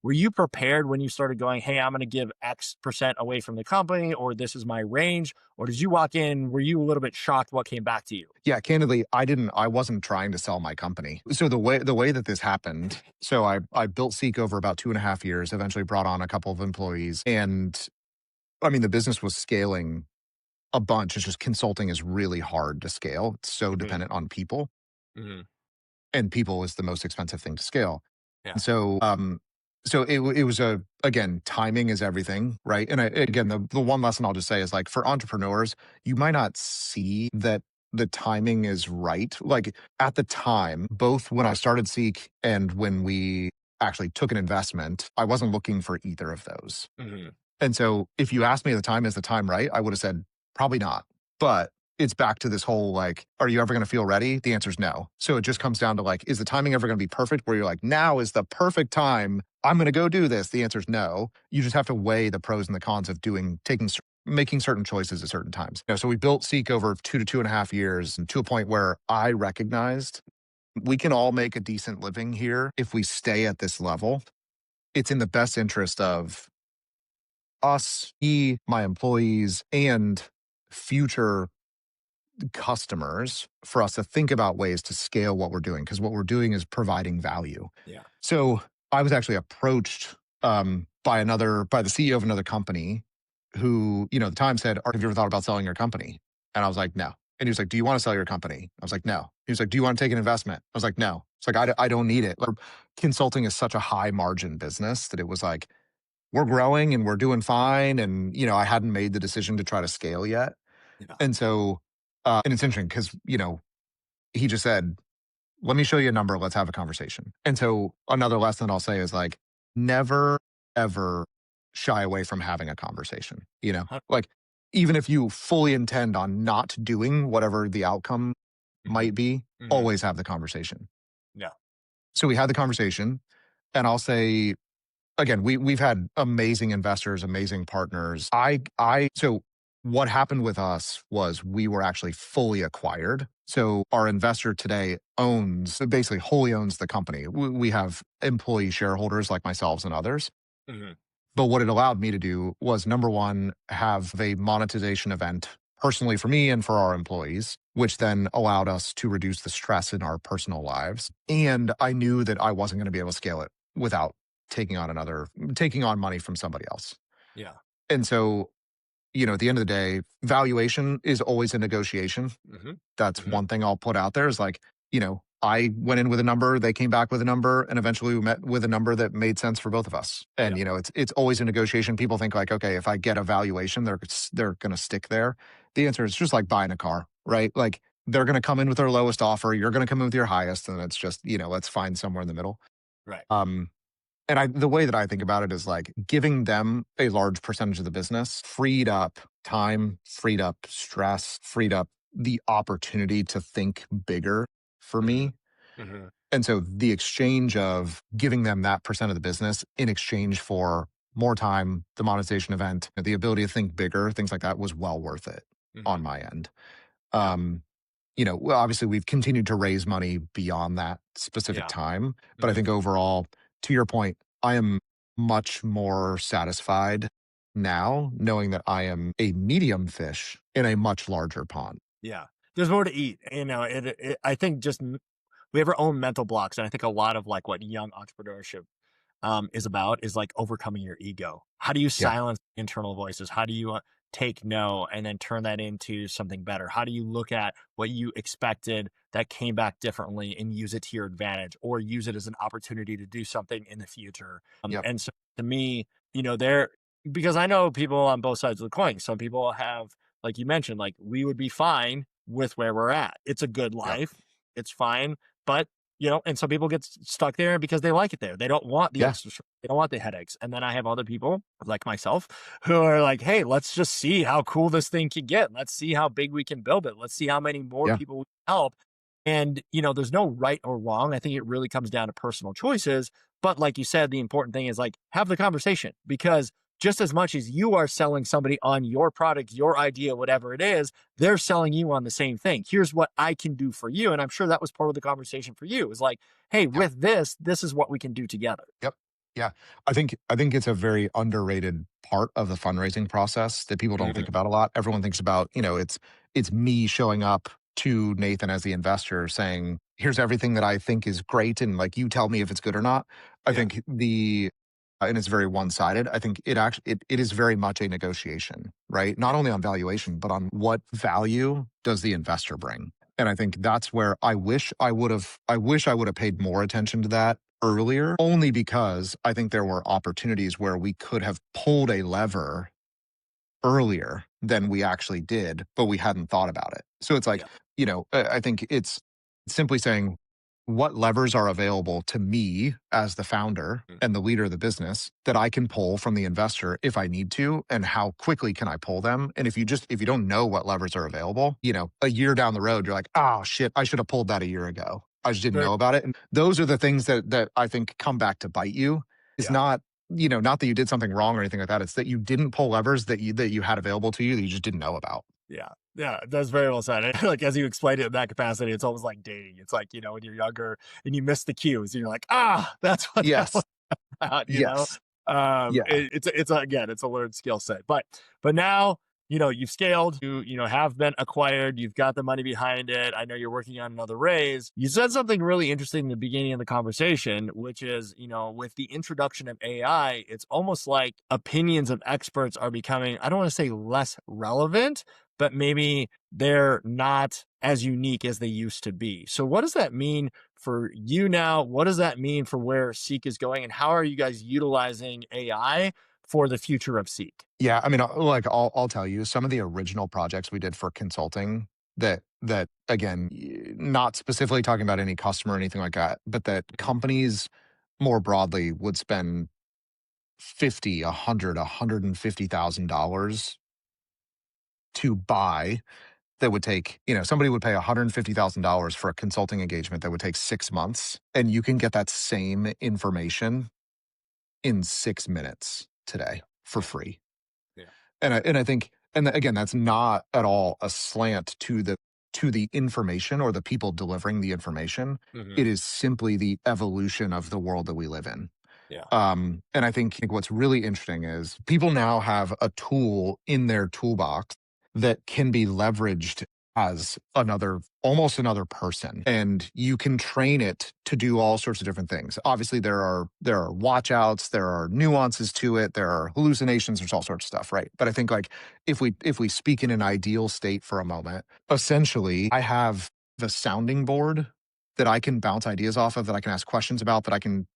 B: Were you prepared when you started going, hey, I'm going to give X% away from the company, or this is my range? Or did you walk in, were you a little bit shocked what came back to you?
A: Yeah, candidly, I wasn't trying to sell my company. So the way that this happened, so I built Seek over about 2.5 years, eventually brought on a couple of employees. And I mean, the business was scaling a bunch. It's just consulting is really hard to scale. It's so
B: Mm-hmm.
A: dependent on people.
B: Mm-hmm.
A: And people is the most expensive thing to scale.
B: Yeah.
A: And so it was again, timing is everything, right? And again, the one lesson I'll just say is like for entrepreneurs, you might not see that the timing is right. Like at the time, both when I started Seek and when we actually took an investment, I wasn't looking for either of those.
B: Mm-hmm.
A: And so if you asked me at the time, is the time right? I would have said, probably not. But it's back to this whole like, are you ever going to feel ready? The answer is no. So it just comes down to like, is the timing ever going to be perfect where you're like, now is the perfect time. I'm going to go do this. The answer is no. You just have to weigh the pros and the cons of making certain choices at certain times. So we built Seek over 2 to 2.5 years and to a point where I recognized we can all make a decent living here if we stay at this level. It's in the best interest of us, my employees, and future customers for us to think about ways to scale what we're doing because what we're doing is providing value.
B: Yeah.
A: So I was actually approached by the CEO of another company who, at the time said, have you ever thought about selling your company? And I was like, no. And he was like, do you want to sell your company? I was like, no. He was like, do you want to take an investment? I was like, no. It's like, I don't need it. Like, consulting is such a high margin business that it was like, we're growing and we're doing fine. And, I hadn't made the decision to try to scale yet.
B: Yeah.
A: And so, and it's interesting because, he just said, let me show you a number. Let's have a conversation. And so another lesson I'll say is like, never, ever shy away from having a conversation,
B: Huh.
A: like even if you fully intend on not doing whatever the outcome
B: Mhm.
A: might be,
B: Mhm.
A: always have the conversation.
B: Yeah.
A: So we had the conversation and I'll say, again, we've had amazing investors, amazing partners. So what happened with us was we were actually fully acquired. So our investor today basically wholly owns the company. We have employee shareholders like myself and others.
B: Mhm.
A: But what it allowed me to do was number one, have a monetization event personally for me and for our employees, which then allowed us to reduce the stress in our personal lives. And I knew that I wasn't going to be able to scale it without taking on money from somebody else.
B: Yeah.
A: And so, at the end of the day, valuation is always a negotiation.
B: Mhm.
A: That's
B: Mhm.
A: one thing I'll put out there is like, I went in with a number, they came back with a number, and eventually we met with a number that made sense for both of us. And,
B: Yeah.
A: it's always a negotiation. People think like, okay, if I get a valuation, they're going to stick there. The answer is just like buying a car, right? Like they're going to come in with their lowest offer. You're going to come in with your highest. And it's just, let's find somewhere in the middle.
B: Right.
A: Um, and the way that I think about it is like giving them a large percentage of the business freed up time, freed up stress, freed up the opportunity to think bigger for
B: Mhm.
A: me.
B: Mhm.
A: And so the exchange of giving them that percent of the business in exchange for more time, the monetization event, the ability to think bigger, things like that was well worth it on
B: Mhm.
A: my end.
B: Yeah.
A: Um, well, obviously we've continued to raise money beyond that specific
B: Yeah.
A: time. But I
B: Mhm.
A: think overall, to your point, I am much more satisfied now knowing that I am a medium fish in a much larger pond.
B: Yeah. There's more to eat. I think we have our own mental blocks. And I think a lot of like what young entrepreneurship is about is like overcoming your ego. How do you
A: Yeah.
B: silence internal voices? How do you take no and then turn that into something better? How do you look at what you expected that came back differently and use it to your advantage or use it as an opportunity to do something in the future?
A: Yep.
B: And so to me, there, because I know people on both sides of the coin, some people have, like you mentioned, like we would be fine with where we're at. It's a good
A: Yep.
B: life. It's fine. But and some people get stuck there because they like it there. They don't want the
A: Yeah.
B: extra stress. They don't want the headaches. And then I have other people like myself who are like, hey, let's just see how cool this thing can get. Let's see how big we can build it. Let's see how many more
A: Yeah.
B: people we can help. And, there's no right or wrong. I think it really comes down to personal choices. But like you said, the important thing is like have the conversation because just as much as you are selling somebody on your product, your idea, whatever it is, they're selling you on the same thing. Here's what I can do for you. And I'm sure that was part of the conversation for you. It was like, hey,
A: Yeah.
B: with this is what we can do together.
A: Yep. Yeah. I think it's a very underrated part of the fundraising process that people don't
B: Mhm.
A: think about a lot. Everyone thinks about, it's me showing up to Nathan as the investor saying, here's everything that I think is great and like you tell me if it's good or not. I
B: Yeah.
A: think and it's very one-sided. I think it is very much a negotiation, right? Not
B: Yeah.
A: only on valuation, but on what value does the investor bring? And I think that's where I wish I would have paid more attention to that earlier, only because I think there were opportunities where we could have pulled a lever earlier than we actually did, but we hadn't thought about it. So it's like,
B: Yeah.
A: I think it's simply saying what levers are available to me as the founder
B: Mm.
A: and the leader of the business that I can pull from the investor if I need to, and how quickly can I pull them? And if you don't know what levers are available, a year down the road, you're like, oh shit, I should have pulled that a year ago. I just didn't
B: Very,
A: know about it. And those are the things that I think come back to bite you. It's
B: yeah.
A: not that you did something wrong or anything like that. It's that you didn't pull levers that you had available to you that you just didn't know about.
B: Yeah. Yeah. That's very well said. Like as you explained it in that capacity, it's almost like dating. It's like, when you're younger and you miss the cues and you're like, that's what that was
A: Yes.
B: about.
A: Yes. Yeah.
B: It's again, it's a learned skill set. But now, you've scaled, you have been acquired, you've got the money behind it. I know you're working on another raise. You said something really interesting in the beginning of the conversation, which is, with the introduction of AI, it's almost like opinions of experts are becoming, I don't want to say less relevant, but maybe they're not as unique as they used to be. So what does that mean for you now? What does that mean for where Seek is going? And how are you guys utilizing AI for the future of Seek?
A: Yeah, I mean, like I'll tell you some of the original projects we did for consulting that again, not specifically talking about any customer or anything like that, but that
B: Mhm.
A: companies more broadly would spend 50, 100, $150,000 to buy that would take, somebody would pay $150,000 for a consulting engagement that would take 6 months, and you can get that same information in 6 minutes today for
B: Yeah.
A: free.
B: Yeah.
A: And I think, and again, that's not at all a slant to the information or the people delivering the information.
B: Hmm.
A: It is simply the evolution of the world that we live in.
B: Yeah.
A: And I think what's really interesting is people now have a tool in their toolbox that can be leveraged as almost another person. And you can train it to do all sorts of different things. Obviously, there are watch outs, there are nuances to it, there are hallucinations, there's all sorts of stuff, right? But I think like if we speak in an ideal state for a moment, essentially I have the sounding board that I can bounce ideas off of, that I can ask questions about, that I can,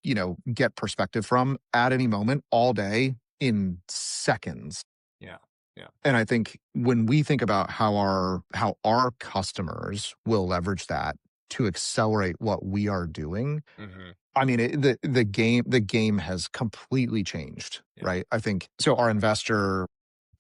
A: get perspective from at any moment all day in seconds.
B: Yeah. Yeah.
A: And I think when we think about how our customers will leverage that to accelerate what we are doing,
B: Hmm.
A: I mean, the game has completely changed,
B: Yeah.
A: right? I think so. Our investor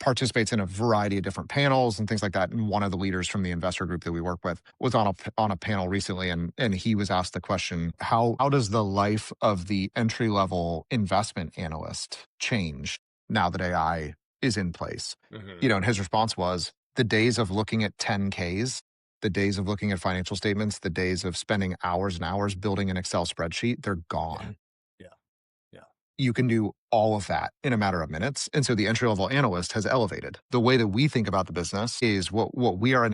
A: participates in a variety of different panels and things like that. And one of the leaders from the investor group that we work with was on a panel recently, and he was asked the question, how does the life of the entry level investment analyst change now that AI is in place?
B: Hmm.
A: And his response was, the days of looking at 10Ks, the days of looking at financial statements, the days of spending hours and hours building an Excel spreadsheet, they're
B: Yeah.
A: gone.
B: Yeah. Yeah.
A: You can do all of that in a matter of minutes. And so the entry level analyst has elevated. The way that we think about the business is what we are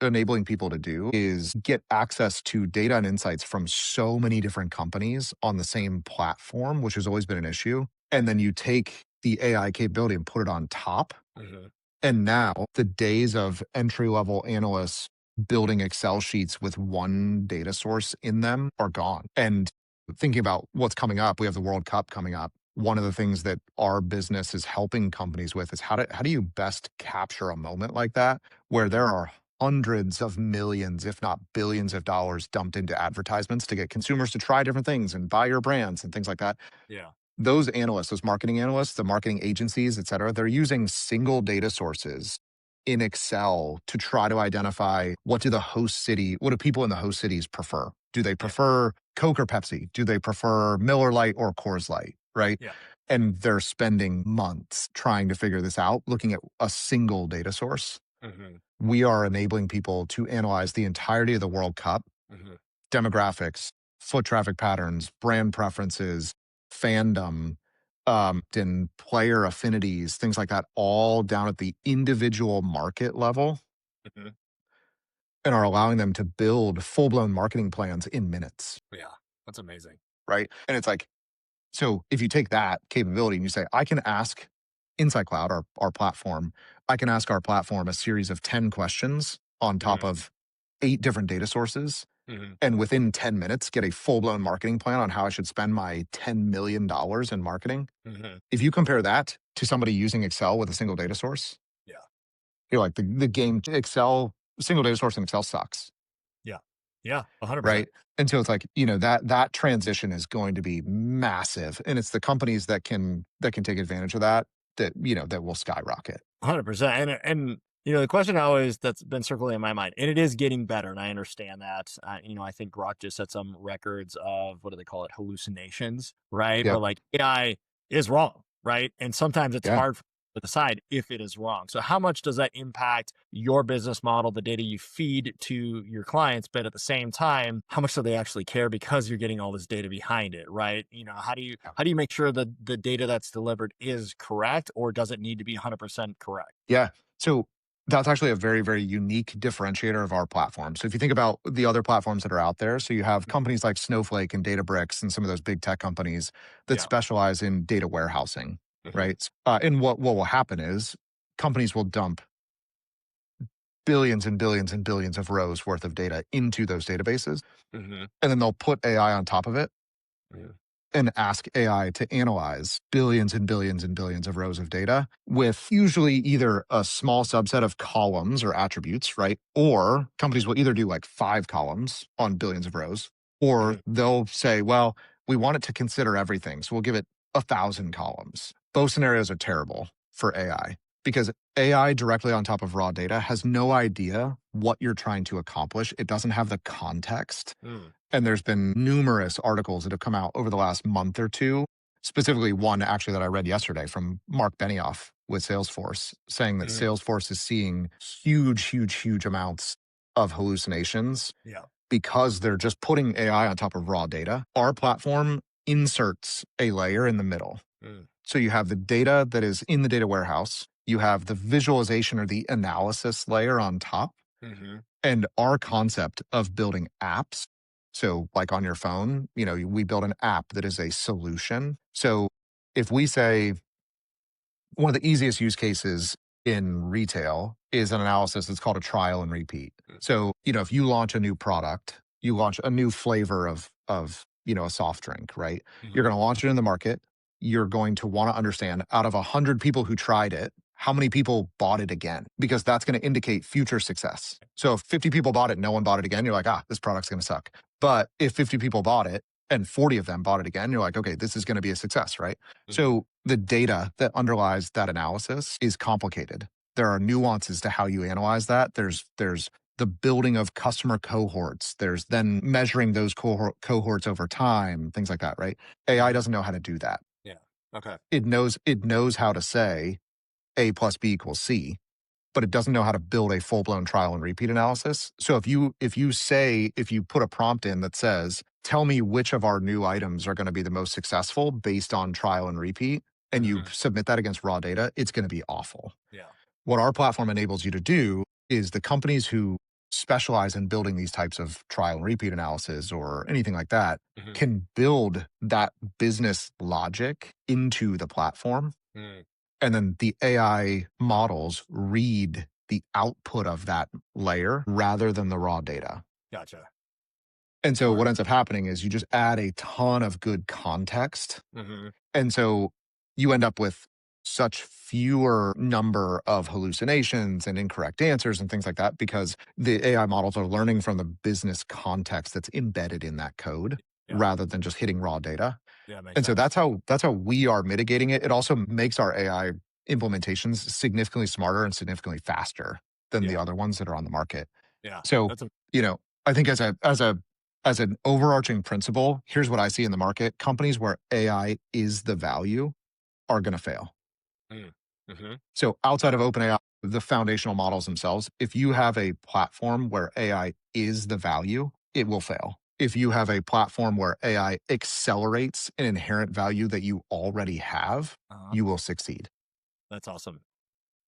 A: enabling people to do is get access to data and insights from so many different companies on the same platform, which has always been an issue. And then you take the AI capability and put it on top.
B: Hmm.
A: And now the days of entry level analysts building Excel sheets with one data source in them are gone. And thinking about what's coming up, we have the World Cup coming up. One of the things that our business is helping companies with is how do you best capture a moment like that where there
B: Hmm.
A: are hundreds of millions, if not billions of dollars dumped into advertisements to get consumers to try different things and buy your brands and things like that.
B: Yeah.
A: Those analysts, those marketing analysts, the marketing agencies, et cetera, they're using single data sources in Excel to try to identify what do people in the host cities prefer? Do they
B: Yeah.
A: prefer Coke or Pepsi? Do they prefer Miller Lite or Coors Light? Right.
B: Yeah.
A: And they're spending months trying to figure this out, looking at a single data source.
B: Hmm.
A: We are enabling people to analyze the entirety of the World Cup,
B: Hmm.
A: demographics, foot traffic patterns, brand preferences, fandom, and player affinities, things like that, all down at the individual market level,
B: Hmm.
A: and are allowing them to build full blown marketing plans in minutes,
B: Yeah. That's amazing.
A: right? And it's like, so if you take that capability and you say, I can ask Insight Cloud, our platform, I can ask our platform a series of 10 questions on top
B: Hmm.
A: of 8 different data sources,
B: Hmm.
A: and within 10 minutes get a full-blown marketing plan on how I should spend my $10 million in marketing.
B: Hmm.
A: If you compare that to somebody using Excel with a single data source,
B: Yeah.
A: you're like the game Excel, single data source in Excel sucks,
B: Yeah. Yeah. 100%.
A: right? And so it's like, that transition is going to be massive. And it's the companies that can take advantage of that will skyrocket.
B: 100%. And the question that's been circling in my mind, and it is getting better, and I understand that. I think Grok just set some records of, what do they call it, hallucinations, right? Where
A: Yep.
B: like AI is wrong, right? And sometimes it's
A: Yeah.
B: hard to decide if it is wrong. So how much does that impact your business model, the data you feed to your clients, but at the same time, how much do they actually care because you're getting all this data behind it, right? How do you make sure that the data that's delivered is correct, or does it need to be 100% correct?
A: Yeah. So that's actually a very, very unique differentiator of our platform. So if you think about the other platforms that are out there, so you have
B: Mhm.
A: companies like Snowflake and Databricks and some of those big tech companies that
B: Yeah.
A: specialize in data warehousing,
B: Mhm.
A: right? And what will happen is companies will dump billions and billions and billions of rows worth of data into those databases.
B: Mm-hmm.
A: And then they'll put AI on top of it
B: Yeah.
A: and ask AI to analyze billions and billions and billions of rows of data with usually either a small subset of columns or attributes, right? Or companies will either do like 5 columns on billions of rows, or
B: Mm-hmm.
A: they'll say, well, we want it to consider everything. So we'll give it 1,000 columns. Both scenarios are terrible for AI because AI directly on top of raw data has no idea what you're trying to accomplish. It doesn't have the context.
B: Mm.
A: And there's been numerous articles that have come out over the last month or two, specifically one actually that I read yesterday from Mark Benioff with Salesforce, saying that
B: Mm.
A: Salesforce is seeing huge, huge, huge amounts of hallucinations
B: Yeah.
A: because they're just putting AI on top of raw data. Our platform inserts a layer in the middle.
B: Mm.
A: So you have the data that is in the data warehouse, you have the visualization or the analysis layer on top,
B: Mm-hmm.
A: and our concept of building apps. So, like on your phone, we build an app that is a solution. So, if we say one of the easiest use cases in retail is an analysis that's called a trial and repeat.
B: Mm.
A: So, if you launch a new product, you launch a new flavor of a soft drink, right? You're
B: Mm-hmm.
A: going to launch it in the market. You're going to want to understand out of 100 people who tried it, how many people bought it again? Because that's going to indicate future success. So if 50 people bought it and no one bought it again, you're like, this product's going to suck. But if 50 people bought it and 40 of them bought it again, you're like, okay, this is going to be a success, right?
B: Mm-hmm.
A: So the data that underlies that analysis is complicated. There are nuances to how you analyze that. There's the building of customer cohorts. There's then measuring those cohorts over time, things like that, right? AI doesn't know how to do that.
B: Yeah. Okay.
A: It knows how to say A plus B equals C, but it doesn't know how to build a full-blown trial and repeat analysis. So if you put a prompt in that says, tell me which of our new items are going to be the most successful based on trial and repeat, and you
B: Mm-hmm.
A: submit that against raw data, it's going to be awful.
B: Yeah.
A: What our platform enables you to do is the companies who specialize in building these types of trial and repeat analysis or anything like that
B: Mm-hmm.
A: can build that business logic into the platform.
B: Mm.
A: And then the AI models read the output of that layer rather than the raw data.
B: Gotcha.
A: And so
B: Smart.
A: what ends up happening is you just add a ton of good context.
B: Mm-hmm.
A: And so you end up with such fewer number of hallucinations and incorrect answers and things like that because the AI models are learning from the business context that's embedded in that code
B: Yeah.
A: rather than just hitting raw data.
B: Yeah. Makes
A: And so
B: sense.
A: that's how we are mitigating it. It also makes our AI implementations significantly smarter and significantly faster than the
B: Yeah.
A: other ones that are on the market.
B: Yeah.
A: So,
B: That's a.
A: I think as an overarching principle, here's what I see in the market. Companies where AI is the value are going to fail.
B: Mm. Mm-hmm.
A: So outside of OpenAI, the foundational models themselves, if you have a platform where AI is the value, it will fail. If you have a platform where AI accelerates an inherent value that you already have,
B: Uh-huh.
A: you will succeed.
B: That's awesome.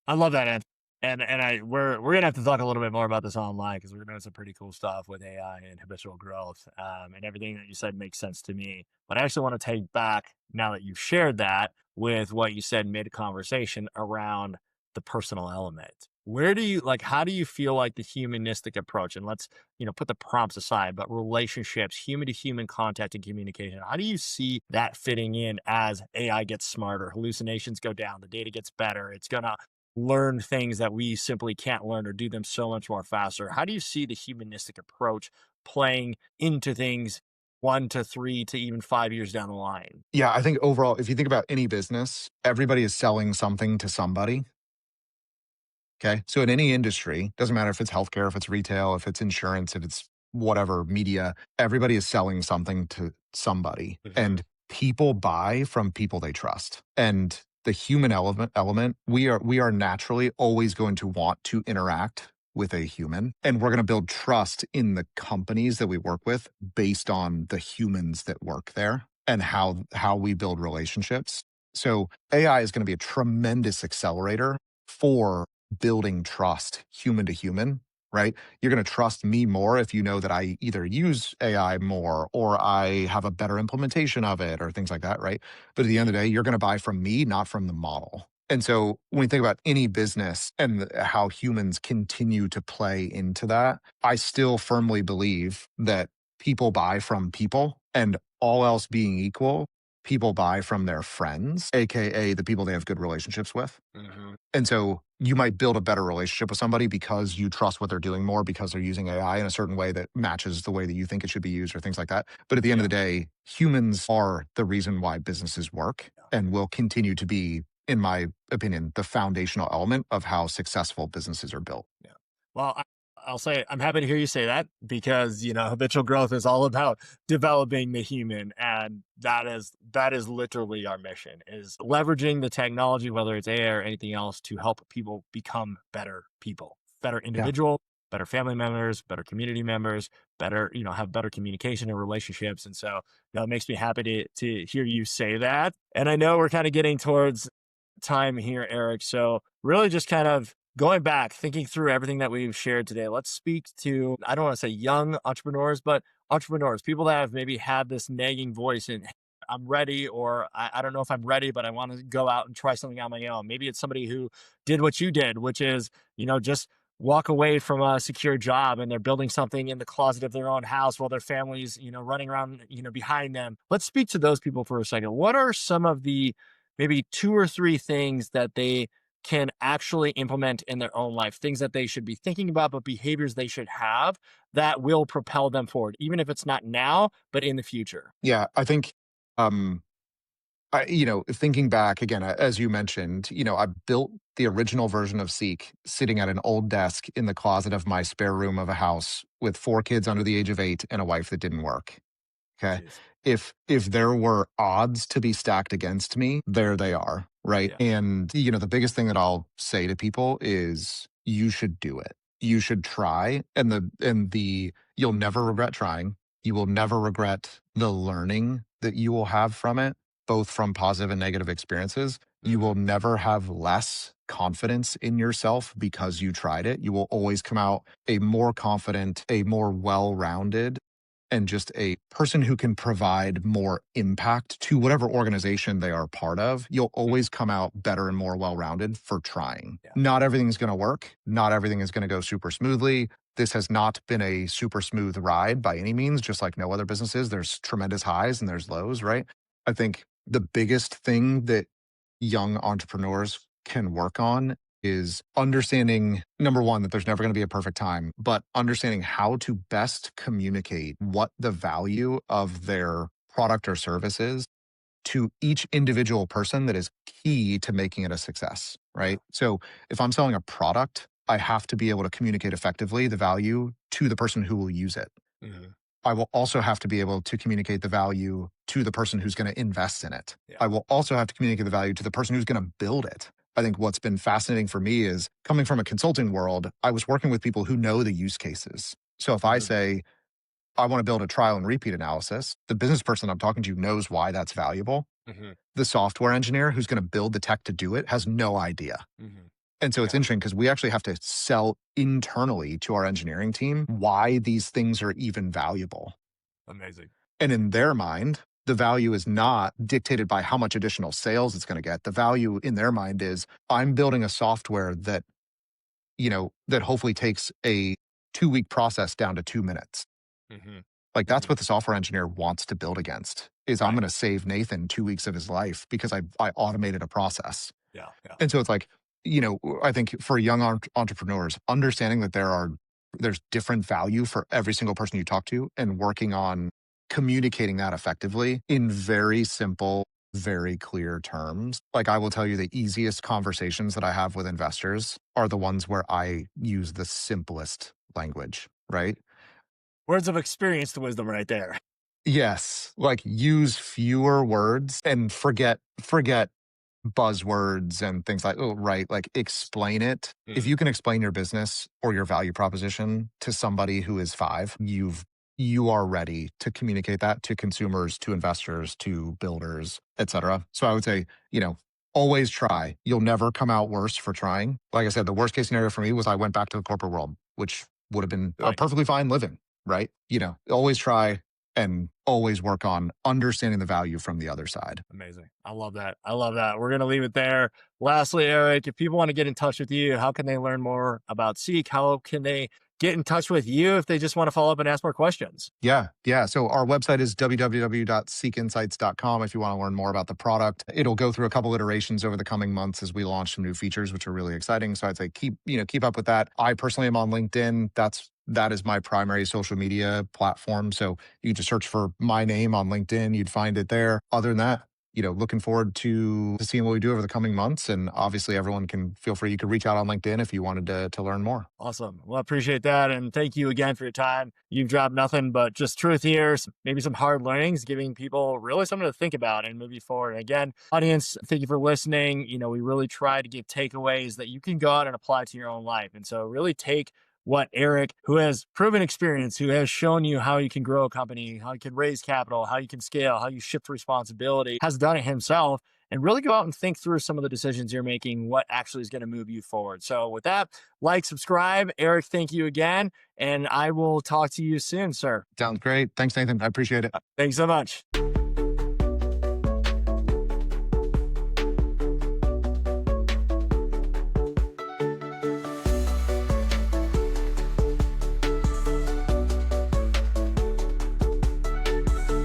B: I love that answer. And we're gonna have to talk a little bit more about this online because we're doing some pretty cool stuff with AI and habitual growth. And everything that you said makes sense to me. But I actually want to take back now that you've shared that with what you said mid conversation around the personal element. Where do you like how do you feel like the humanistic approach, and let's, put the prompts aside, but relationships, human to human contact and communication, how do you see that fitting in as AI gets smarter, hallucinations go down, the data gets better, it's gonna learn things that we simply can't learn or do them so much more faster? How do you see the humanistic approach playing into things 1 to 3 to even 5 years down the line?
A: Yeah, I think overall, if you think about any business, everybody is selling something to somebody. Okay. So in any industry, doesn't matter if it's healthcare, if it's retail, if it's insurance, if it's whatever media, everybody is selling something to somebody.
B: Hmm.
A: And people buy from people they trust. And the human element, we are naturally always going to want to interact with a human. And we're going to build trust in the companies that we work with based on the humans that work there and how we build relationships. So AI is going to be a tremendous accelerator for building trust human to human, right? You're going to trust me more if you know that I either use AI more or I have a better implementation of it or things like that, right? But at the end
B: Yeah.
A: of the day, you're going to buy from me, not from the model. And so when we think about any business and how humans continue to play into that, I still firmly believe that people buy from people, and all else being equal, people buy from their friends, AKA the people they have good relationships with.
B: Hmm.
A: And so you might build a better relationship with somebody because you trust what they're doing more, because they're using AI in a certain way that matches the way that you think it should be used or things like that. But at the end of
B: Yeah.
A: the day, humans are the reason why businesses work
B: Yeah.
A: and will continue to be, in my opinion, the foundational element of how successful businesses are built.
B: Yeah. Well, I'll say I'm happy to hear you say that because habitual growth is all about developing the human, and that is literally our mission: is leveraging the technology, whether it's AI or anything else, to help people become better people, better
A: Yeah.
B: individual, better family members, better community members, better have better communication and relationships. And so it makes me happy to hear you say that. And I know we're kind of getting towards time here, Erik. So really just kind of going back, thinking through everything that we've shared today, let's speak to, I don't want to say young entrepreneurs, but entrepreneurs, people that have maybe had this nagging voice and I'm ready, or I don't know if I'm ready, but I want to go out and try something on my own. Maybe it's somebody who did what you did, which is, just walk away from a secure job and they're building something in the closet of their own house while their family's, running around, behind them. Let's speak to those people for a second. What are some of the maybe two or three things that they can actually implement in their own life, things that they should be thinking about, but behaviors they should have that will propel them forward, even if it's not now, but in the future?
A: Yeah. I think, um, thinking back again, as you mentioned, I built the original version of Seek sitting at an old desk in the closet of my spare room of a house with 4 kids under the age of 8 and a wife that didn't work. Okay.
B: Jeez.
A: If there were odds to be stacked against me, there they are. Right.
B: Yeah.
A: And, the biggest thing that I'll say to people is you should do it. You should try. You'll never regret trying. You will never regret the learning that you will have from it, both from positive and negative experiences. You
B: Hmm.
A: will never have less confidence in yourself because you tried it. You will always come out a more confident, a more well rounded, and just a person who can provide more impact to whatever organization they are part of. You'll always come out better and more well rounded for trying.
B: Yeah.
A: Not everything's going to work. Not everything is going to go super smoothly. This has not been a super smooth ride by any means, just like no other businesses. There's tremendous highs and there's lows, right? I think the biggest thing that young entrepreneurs can work on is understanding, number one, that there's never going to be a perfect time, but understanding how to best communicate what the value of their product or service is to each individual person that is key to making it a success,
B: Yeah.
A: right? So if I'm selling a product, I have to be able to communicate effectively the value to the person who will use it.
B: Hmm.
A: I will also have to be able to communicate the value to the person who's going to invest in it.
B: Yeah.
A: I will also have to communicate the value to the person who's going to build it. I think what's been fascinating for me is coming from a consulting world, I was working with people who know the use cases. So if I
B: Hmm.
A: say, I want to build a trial and repeat analysis, the business person I'm talking to knows why that's valuable.
B: Hmm.
A: The software engineer who's going to build the tech to do it has no idea.
B: Hmm.
A: And so it's
B: Yeah.
A: interesting because we actually have to sell internally to our engineering team why these things are even valuable.
B: Amazing.
A: And in their mind, the value is not dictated by how much additional sales it's going to get. The value in their mind is I'm building a software that, that hopefully takes a 2-week process down to 2 minutes.
B: Hmm.
A: Like
B: Hmm.
A: that's what the software engineer wants to build against is I'm
B: Right.
A: going to save Nathan 2 weeks of his life because I automated a process.
B: Yeah. Yeah.
A: And so it's like, I think for young entrepreneurs, understanding that there's different value for every single person you talk to and working on communicating that effectively in very simple, very clear terms. Like I will tell you the easiest conversations that I have with investors are the ones where I use the simplest language, right?
B: Words of experience to wisdom right there.
A: Yes, like use fewer words and forget buzzwords and things like, oh, right, like explain it. If
B: Mm.
A: you can explain your business or your value proposition to somebody who is 5, you are ready to communicate that to consumers, to investors, to builders, etc. So I would say, always try. You'll never come out worse for trying. Like I said, the worst case scenario for me was I went back to the corporate world, which would have been a
B: Fine.
A: perfectly fine living, right? Always try and always work on understanding the value from the other side.
B: Amazing. I love that. I love that. We're going to leave it there. Lastly, Erik, if people want to get in touch with you, how can they learn more about Seek? How can they get in touch with you if they just want to follow up and ask more questions?
A: Yeah. So our website is www.seekinsights.com if you want to learn more about the product. It'll go through a couple iterations over the coming months as we launch some new features, which are really exciting. So I'd say keep up with that. I personally am on LinkedIn. That is my primary social media platform. So you can just search for my name on LinkedIn. You'd find it there. Other than that, looking forward to seeing what we do over the coming months. And obviously everyone can feel free. You could reach out on LinkedIn if you wanted to learn more.
B: Awesome. Well, I appreciate that. And thank you again for your time. You've dropped nothing but just truth here, maybe some hard learnings, giving people really something to think about and moving forward. And again, audience, thank you for listening. We really try to give takeaways that you can go out and apply to your own life. And so really take what Erik, who has proven experience, who has shown you how you can grow a company, how you can raise capital, how you can scale, how you shift responsibility, has done it himself, and really go out and think through some of the decisions you're making, what actually is going to move you forward. So with that, subscribe. Erik, thank you again. And I will talk to you soon, sir.
A: Sounds great. Thanks, Nathan. I appreciate it.
B: Thanks so much.